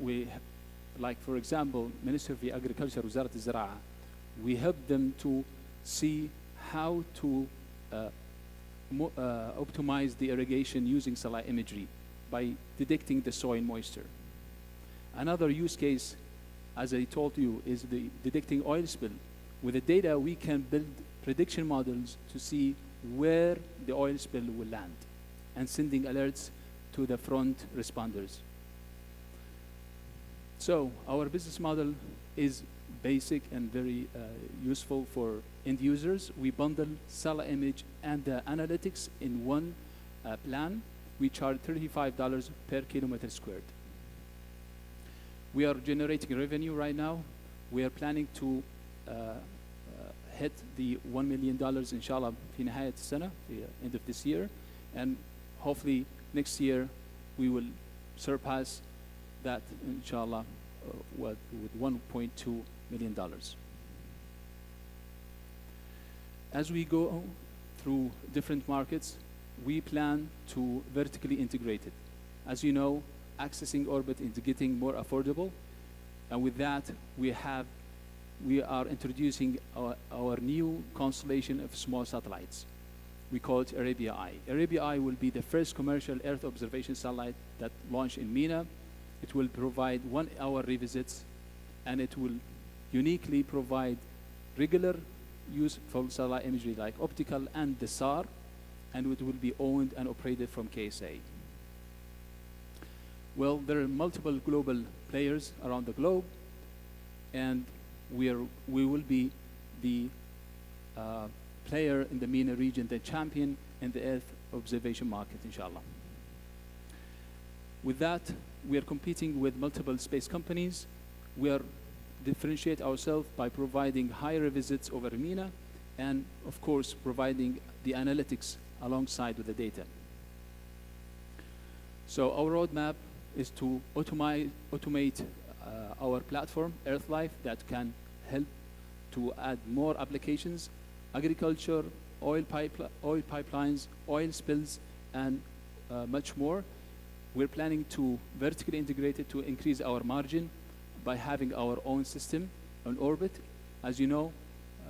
Speaker 17: like for example, Ministry of Agriculture, Wazarat al-Zara'a, we help them to see how to optimize the irrigation using satellite imagery by detecting the soil moisture. Another use case, as I told you, is the detecting oil spill. With the data, we can build prediction models to see where the oil spill will land and sending alerts to the front responders. So our business model is basic and very useful for end users. We bundle satellite image and the analytics in one plan. We charge $35 per kilometer squared. We are generating revenue right now. We are planning to hit the $1 million inshallah في نهاية السنة, the end of this year, and hopefully next year we will surpass that inshallah with $1.2 million. As we go through different markets, we plan to vertically integrate it. As you know, accessing orbit is getting more affordable, And with that, we are introducing our new constellation of small satellites. We call it Arabia I. Arabia I will be the first commercial Earth observation satellite that launched in MENA. It will provide 1-hour revisits, and it will uniquely provide regular use for satellite imagery like optical and the SAR, and it will be owned and operated from KSA. Well, there are multiple global players around the globe, and we will be the player in the MENA region, the champion in the Earth observation market, inshallah. With that, we are competing with multiple space companies. We are differentiate ourselves by providing higher visits over MENA, and of course providing the analytics alongside with the data. So our roadmap is to automate our platform, EarthLife, that can help to add more applications, agriculture, oil pipelines, oil spills, and much more. We're planning to vertically integrate it to increase our margin by having our own system on orbit. As you know,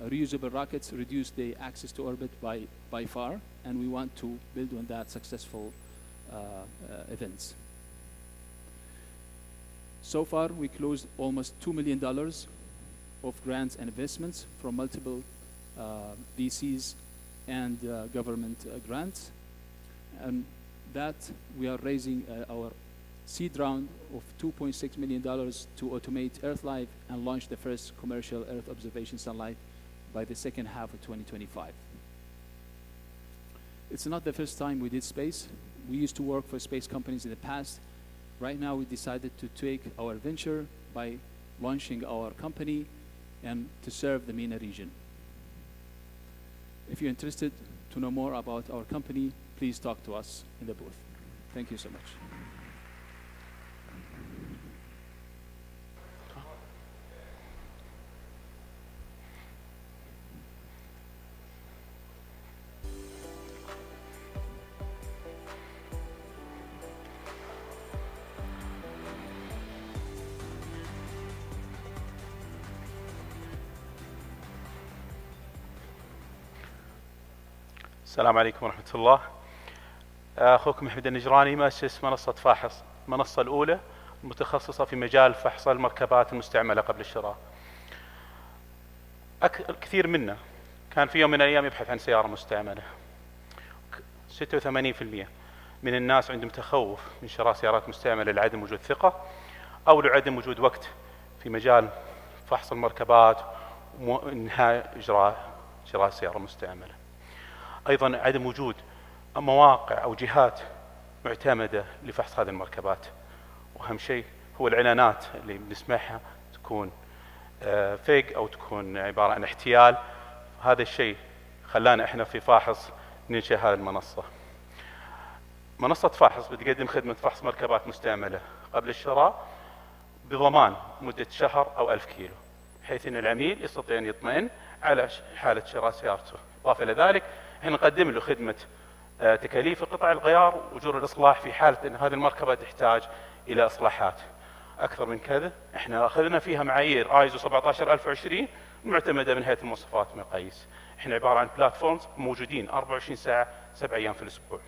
Speaker 17: reusable rockets reduce the access to orbit by far, and we want to build on that successful events. So far, we closed almost $2 million of grants and investments from multiple VCs and government grants. And that we are raising our seed round of $2.6 million to automate EarthLife and launch the first commercial Earth observation satellite by the second half of 2025. It's not the first time we did space. We used to work for space companies in the past. Right now, we decided to take our venture by launching our company and to serve the MENA region. If you're interested to know more about our company, please talk to us in the booth. Thank you so much.
Speaker 18: السلام عليكم ورحمة الله. أخوكم محمد النجراني، مؤسس منصة فاحص، المنصة الأولى المتخصصة في مجال فحص المركبات المستعملة قبل الشراء. الكثير منا كان في يوم من الأيام يبحث عن سيارة مستعملة. 86% من الناس عندهم تخوف من شراء سيارات مستعملة لعدم وجود ثقة أو لعدم وجود وقت في مجال فحص المركبات وإنهاء شراء سيارة مستعملة. أيضا عدم وجود مواقع أو جهات معتمدة لفحص هذه المركبات، وأهم شيء هو الإعلانات اللي بنسمعها تكون فيك أو تكون عبارة عن احتيال. هذا الشيء خلانا إحنا في فاحص ننشئ هذه المنصة. منصة فاحص بتقدم خدمة فحص مركبات مستعملة قبل الشراء بضمان مدة شهر أو 1000 كيلو، بحيث أن العميل يستطيع أن يطمئن على حالة شراء سيارته. إضافة إلى ذلك احنا نقدم له خدمة تكاليف قطع الغيار وأجور الإصلاح في حالة أن هذه المركبة تحتاج إلى إصلاحات. أكثر من كذا احنا أخذنا فيها معايير ايزو 17020 معتمدة من هيئة المواصفات والمقاييس. احنا عبارة عن بلاتفورمز موجودين 24 ساعة 7 أيام في الأسبوع.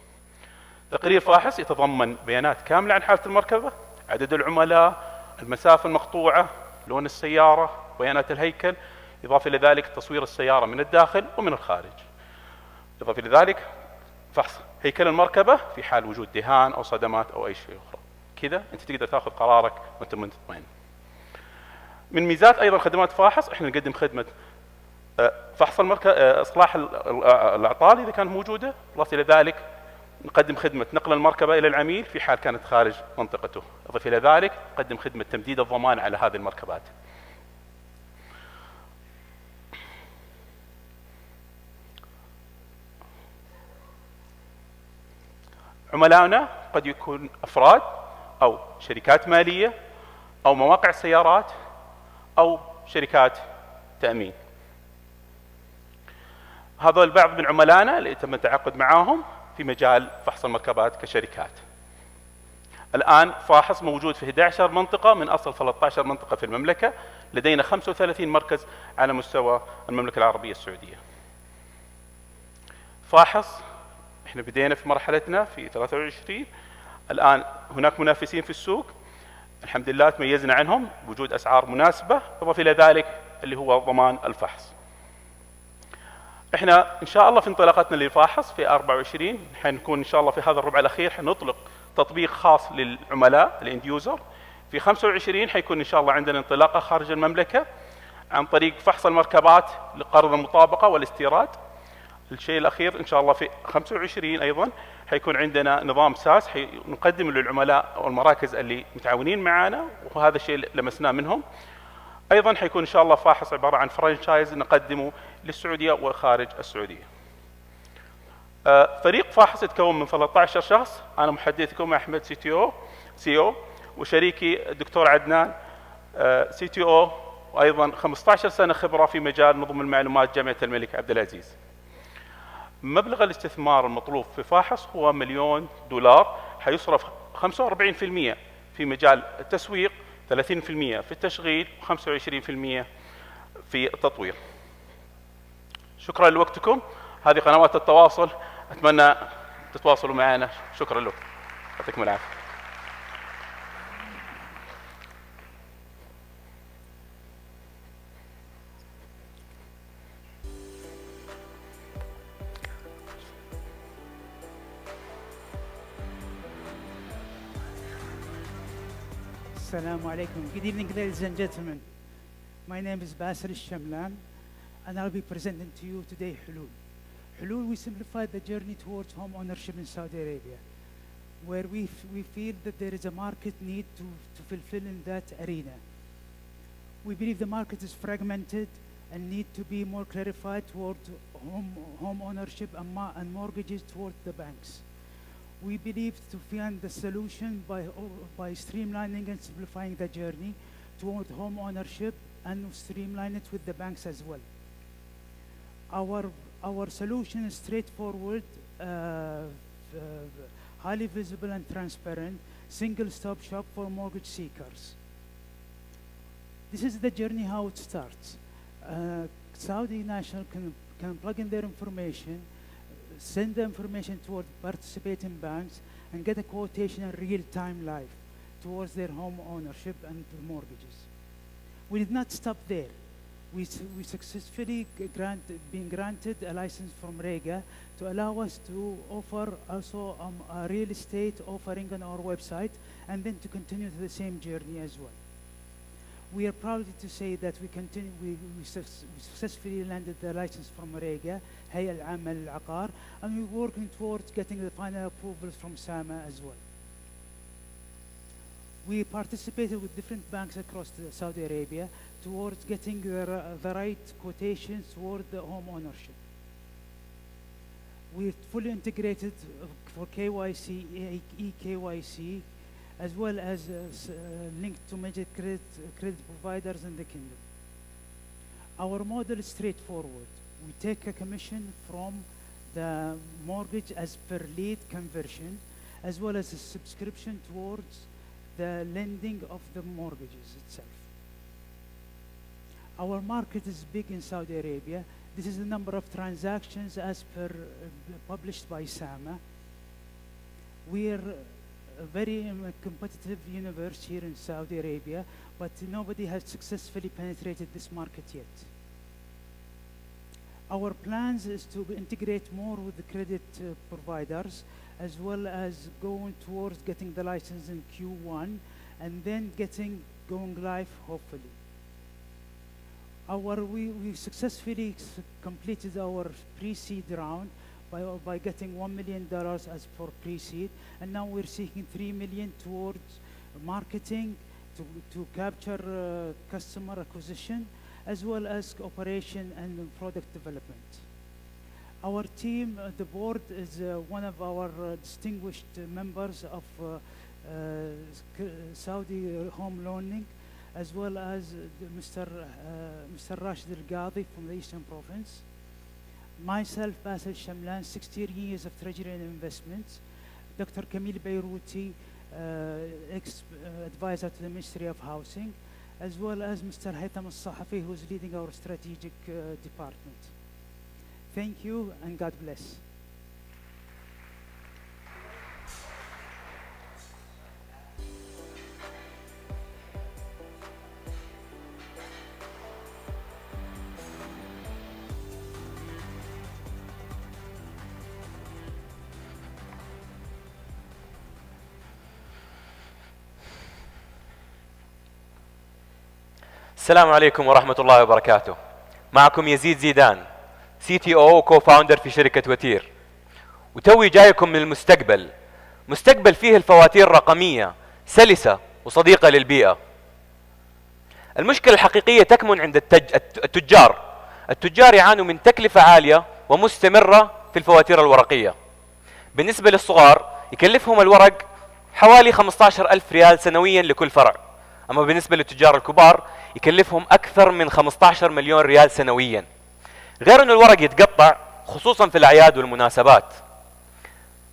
Speaker 18: تقرير فاحص يتضمن بيانات كاملة عن حالة المركبة، عدد العملاء، المسافة المقطوعة، لون السيارة، بيانات الهيكل، إضافة إلى ذلك تصوير السيارة من الداخل ومن الخارج. إضافة إلى ذلك فحص هيكل المركبة في حال وجود دهان أو صدمات أو أي شيء أخرى. كذا أنت تقدر تأخذ قرارك وأنت مطمئن. من ميزات أيضا خدمات فاحص إحنا نقدم خدمة فحص إصلاح الأعطال إذا كانت موجودة. إضافة إلى ذلك نقدم خدمة نقل المركبة إلى العميل في حال كانت خارج منطقته. إضافة إلى ذلك نقدم خدمة تمديد الضمان على هذه المركبات. عملائنا قد يكون أفراد أو شركات مالية أو مواقع سيارات أو شركات تأمين. هذول بعض من عملائنا اللي تم التعاقد معاهم في مجال فحص المركبات كشركات. الآن فاحص موجود في 11 منطقة من أصل 13 منطقة في المملكة. لدينا 35 مركز على مستوى المملكة العربية السعودية. فاحص احنا بدينا في مرحلتنا في 23. الآن هناك منافسين في السوق، الحمد لله تميزنا عنهم بوجود أسعار مناسبة، إضافة إلى ذلك اللي هو ضمان الفحص. احنا إن شاء الله في انطلاقتنا للفاحص في 24 حنكون إن شاء الله في هذا الربع الأخير حنطلق تطبيق خاص للعملاء الاند يوزر. في 25 حيكون إن شاء الله عندنا انطلاقة خارج المملكة عن طريق فحص المركبات لقرض المطابقة والاستيراد. الشيء الأخير إن شاء الله في 25 أيضا حيكون عندنا نظام ساس نقدم للعملاء والمراكز اللي متعاونين معنا، وهذا الشيء لمسناه منهم. أيضا حيكون إن شاء الله فاحص عبارة عن فرانشايز نقدمه للسعودية وخارج السعودية. فريق فاحص يتكون من 13 شخص، أنا محدثكم أحمد سي او وشريكي الدكتور عدنان سي تي او، وأيضا 15 سنة خبرة في مجال نظم المعلومات جامعة الملك عبد العزيز. مبلغ الاستثمار المطلوب في فاحص هو $1 مليون، حيصرف 45% في مجال التسويق، 30% في التشغيل، و25% في التطوير. شكرا لوقتكم. هذه قنوات التواصل، أتمنى تتواصلوا معنا. شكرا لكم، يعطيكم العافية.
Speaker 19: Assalamu alaikum. Good evening, ladies and gentlemen. My name is Basir Shamlan, and I'll be presenting to you today Hulul. Hulul, we simplify the journey towards home ownership in Saudi Arabia, where we feel that there is a market need to fulfill in that arena. We believe the market is fragmented and need to be more clarified toward home ownership and mortgages toward the banks. We believe to find the solution by streamlining and simplifying the journey toward home ownership and streamline it with the banks as well. Our solution is straightforward, highly visible and transparent, single-stop shop for mortgage seekers. This is the journey how it starts. Saudi national can plug in their information, send the information toward participating banks, and get a quotation in real-time live towards their home ownership and mortgages. We did not stop there. We successfully been granted a license from REGA to allow us to offer also a real estate offering on our website, and then to continue to the same journey as well. We are proud to say that we successfully landed the license from REGA, Hay'a Al-Amma Al-Aqar, and we're working towards getting the final approvals from SAMA as well. We participated with different banks across Saudi Arabia towards getting the right quotations toward the home ownership. We're fully integrated for KYC, eKYC, as well as linked to major credit providers in the kingdom. Our model is straightforward. We take a commission from the mortgage as per lead conversion, as well as a subscription towards the lending of the mortgages itself. Our market is big in Saudi Arabia. This is the number of transactions as per published by SAMA. We are a very competitive universe here in Saudi Arabia, but nobody has successfully penetrated this market yet. Our plans is to integrate more with the credit providers, as well as going towards getting the license in Q1, and then going live hopefully. We successfully completed our pre-seed round by getting $1 million as for pre-seed, and now we're seeking $3 million towards marketing to capture customer acquisition, as well as operation and product development. Our team, the board, is one of our distinguished members of Saudi Home Loaning, as well as Mr. Rashid Al-Qadi from the Eastern Province. Myself, Basir Shamlan, 16 years of treasury and investments. Dr. Kamil Beiruti, ex-advisor to the Ministry of Housing, as well as Mr. Haytham Al-Sahafi, who's leading our strategic department. Thank you and God bless.
Speaker 20: السلام عليكم ورحمة الله وبركاته. معكم يزيد زيدان، CTO وكو فاوندر في شركة وتير، وتوي جايكم من المستقبل، مستقبل فيه الفواتير رقمية سلسة وصديقة للبيئة. المشكلة الحقيقية تكمن عند التجار يعانوا من تكلفة عالية ومستمرة في الفواتير الورقية. بالنسبة للصغار يكلفهم الورق حوالي 15,000 ريال سنويا لكل فرع، أما بالنسبة للتجار الكبار يكلفهم أكثر من 15 مليون ريال سنويا، غير أن الورق يتقطع خصوصا في الأعياد والمناسبات.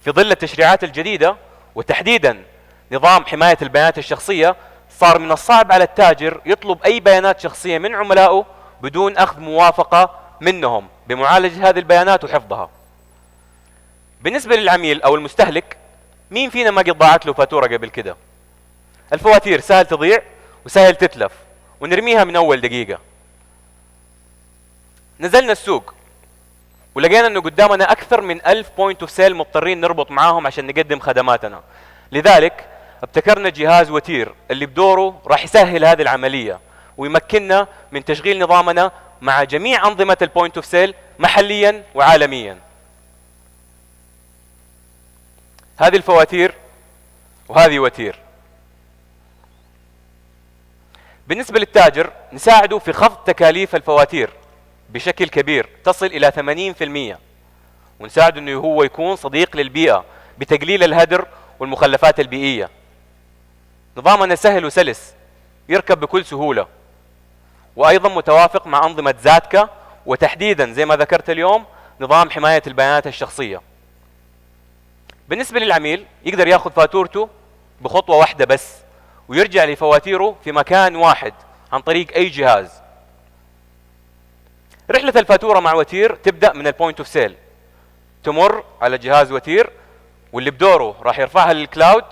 Speaker 20: في ظل التشريعات الجديدة وتحديدا نظام حماية البيانات الشخصية، صار من الصعب على التاجر يطلب أي بيانات شخصية من عملائه بدون أخذ موافقة منهم بمعالجة هذه البيانات وحفظها. بالنسبة للعميل أو المستهلك، مين فينا ما قد ضاعت له فاتورة قبل كده؟ الفواتير سهل تضيع وسهل تتلف ونرميها من أول دقيقة. نزلنا السوق ولقينا أنه قدامنا أكثر من 1000 بوينت اوف سيل مضطرين نربط معاهم عشان نقدم خدماتنا. لذلك ابتكرنا جهاز وتير اللي بدوره راح يسهل هذه العملية ويمكننا من تشغيل نظامنا مع جميع أنظمة البوينت اوف سيل محليا وعالميا. هذه الفواتير وهذه وتير. بالنسبة للتاجر نساعده في خفض تكاليف الفواتير بشكل كبير تصل إلى 80%، ونساعده أنه هو يكون صديق للبيئة بتقليل الهدر والمخلفات البيئية. نظامنا سهل وسلس يركب بكل سهولة، وأيضا متوافق مع أنظمة زاتكا، وتحديدا زي ما ذكرت اليوم نظام حماية البيانات الشخصية. بالنسبة للعميل يقدر ياخذ فاتورته بخطوة واحدة بس ويرجع لفواتيره في مكان واحد عن طريق أي جهاز. رحلة الفاتورة مع وتير تبدأ من البوينت اوف سيل، تمر على جهاز وتير واللي بدوره راح يرفعها للكلاود،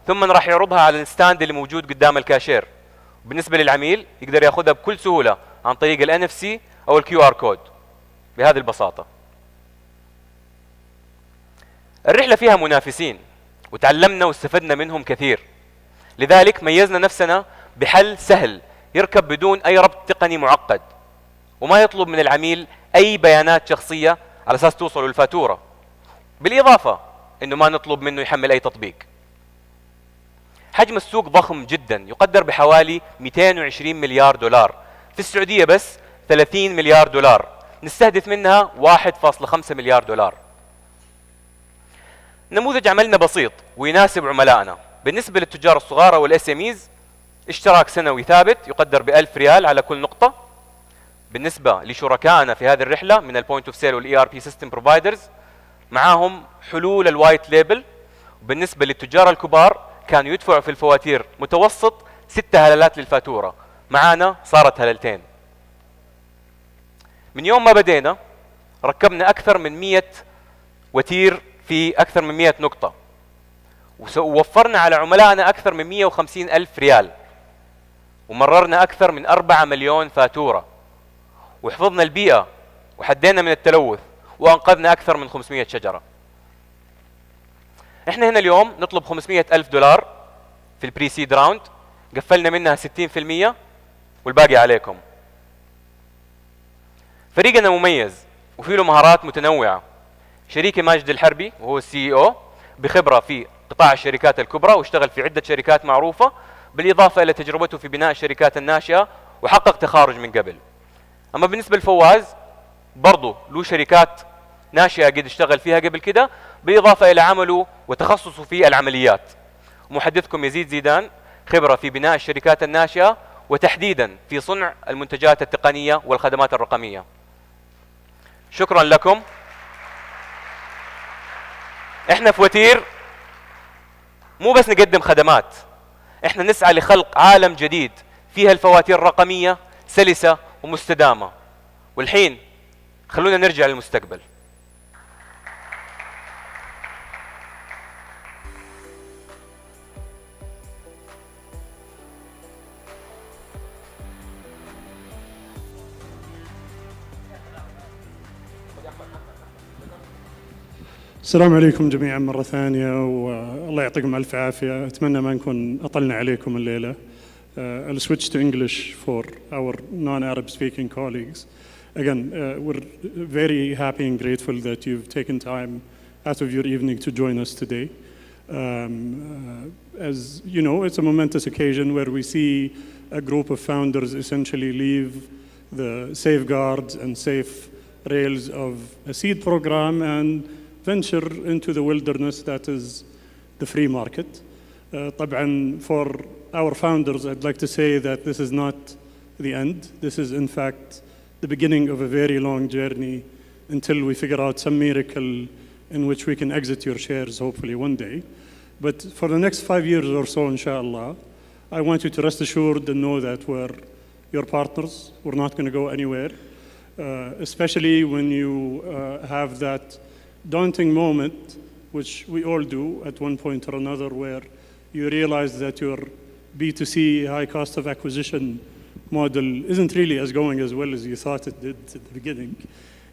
Speaker 20: ثم راح يعرضها على الستاند اللي موجود قدام الكاشير. بالنسبة للعميل يقدر ياخذها بكل سهولة عن طريق ال NFC أو ال QR كود بهذه البساطة. الرحلة فيها منافسين وتعلمنا واستفدنا منهم كثير، لذلك ميزنا نفسنا بحل سهل يركب بدون أي ربط تقني معقد، وما يطلب من العميل أي بيانات شخصية على أساس توصلوا الفاتورة، بالإضافة أنه ما نطلب منه يحمل أي تطبيق. حجم السوق ضخم جدا يقدر بحوالي 220 مليار دولار، في السعودية بس 30 مليار دولار، نستهدف منها 1.5 مليار دولار. نموذج عملنا بسيط ويناسب عملائنا. بالنسبة للتجار الصغار والإس إم إيز اشتراك سنوي ثابت يقدر ب1000 ريال على كل نقطة. بالنسبة لشركائنا في هذه الرحلة من البوينت اوف سيل والاي ار بي سيستم بروفايدرز معاهم حلول الوايت ليبل. وبالنسبة للتجار الكبار كانوا يدفعوا في الفواتير متوسط 6 هلالات للفاتورة، معانا صارت هلالتين. من يوم ما بدينا ركبنا أكثر من 100 وتير في أكثر من 100 نقطة، ووفرنا على عملائنا أكثر من 150 ألف ريال، ومررنا أكثر من 4 مليون فاتورة، وحفظنا البيئة وحدينا من التلوث، وأنقذنا أكثر من 500 شجرة. إحنا هنا اليوم نطلب 500 ألف دولار في البري سيد راوند، قفلنا منها 60% والباقي عليكم. فريقنا مميز وفيه له مهارات متنوعة. شريكي ماجد الحربي وهو السي او بخبرة في قطاع الشركات الكبرى واشتغل في عدة شركات معروفة، بالإضافة إلى تجربته في بناء الشركات الناشئة وحقق تخارج من قبل. أما بالنسبة لفواز برضو له شركات ناشئة قد اشتغل فيها قبل كده، بالإضافة إلى عمله وتخصصه في العمليات. محدثكم يزيد زيدان خبرة في بناء الشركات الناشئة وتحديدا في صنع المنتجات التقنية والخدمات الرقمية. شكرا لكم. احنا في وتير مو بس نقدم خدمات، احنا نسعى لخلق عالم جديد فيها الفواتير الرقمية سلسة ومستدامة. والحين خلونا نرجع للمستقبل.
Speaker 8: السلام عليكم جميعا مرة ثانية، والله يعطيكم ألف عافية. أتمنى ما نكون أطلنا عليكم الليلة. I'll switch to English for our non-Arab speaking colleagues. Again, we're very happy and grateful that you've taken time out of your evening to join us today. As you know, it's a momentous occasion where we see a group of founders essentially leave the safeguards and safe rails of a seed program and venture into the wilderness that is the free market. طبعاً for our founders, I'd like to say that this is not the end. This is in fact the beginning of a very long journey until we figure out some miracle in which we can exit your shares hopefully one day. But for the next 5 years or so, inshallah, I want you to rest assured and know that we're your partners. We're not going to go anywhere, especially when you have that daunting moment, which we all do at one point or another, where you realize that your B2C high cost of acquisition model isn't really as going as well as you thought it did at the beginning.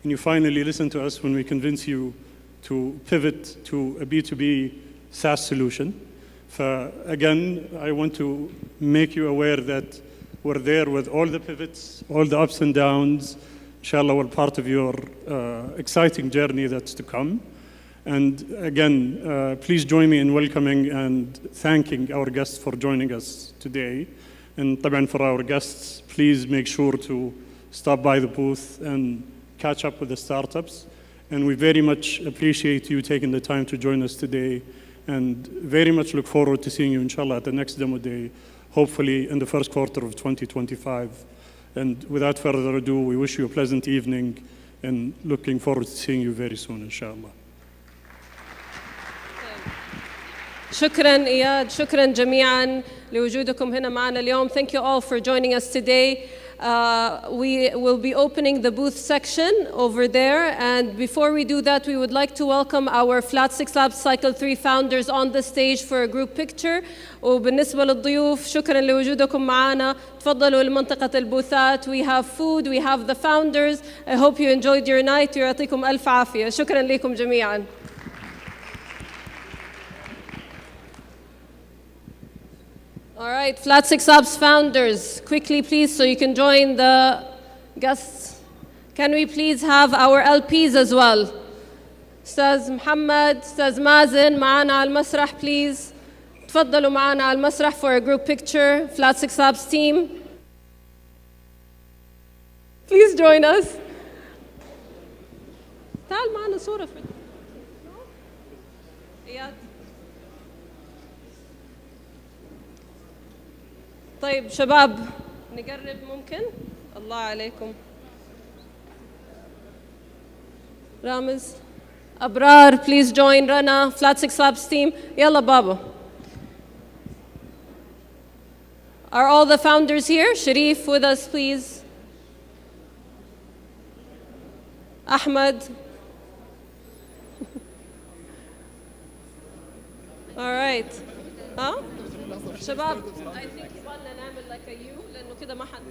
Speaker 8: And you finally listen to us when we convince you to pivot to a B2B SaaS solution. Again, I want to make you aware that we're there with all the pivots, all the ups and downs. Inshallah, we're part of your exciting journey that's to come. And again, please join me in welcoming and thanking our guests for joining us today. And طبعاً for our guests, please make sure to stop by the booth and catch up with the startups. And we very much appreciate you taking the time to join us today, and very much look forward to seeing you, inshallah, at the next demo day, hopefully in the first quarter of 2025. And without further ado, we wish you a pleasant evening and looking forward to seeing you very soon, inshallah.
Speaker 4: شكرا إياد، شكرا جميعا لوجودكم هنا معنا اليوم. Thank you all for joining us today. We will be opening the booth section over there, and before we do that, we would like to welcome our Flat 6 Labs Cycle 3 founders on the stage for a group picture. وبالنسبة للضيوف شكرا لوجودكم معنا. تفضلوا لمنطقة البوثات. We have food, we have the founders. I hope you enjoyed your night. ويعطيكم ألف عافية. شكرا لكم جميعا. All right, Flat 6 Labs founders, quickly please, so you can join the guests. Can we please have our LPs as well? أستاذ محمد، أستاذ مازن معنا على المسرح please. تفضلوا معنا على المسرح for a group picture. Flat 6 Labs team. Please join us. تعال معنا صورة في إياد. طيب شباب نقرب ممكن؟ الله عليكم. رامز أبرار please join رنا Flat 6 Labs team. يلا بابا. Are all the founders here? Sharif with us please. Ahmed. All right. ها؟ شباب I think يبغى نعمل like a U لأنه كده ما حد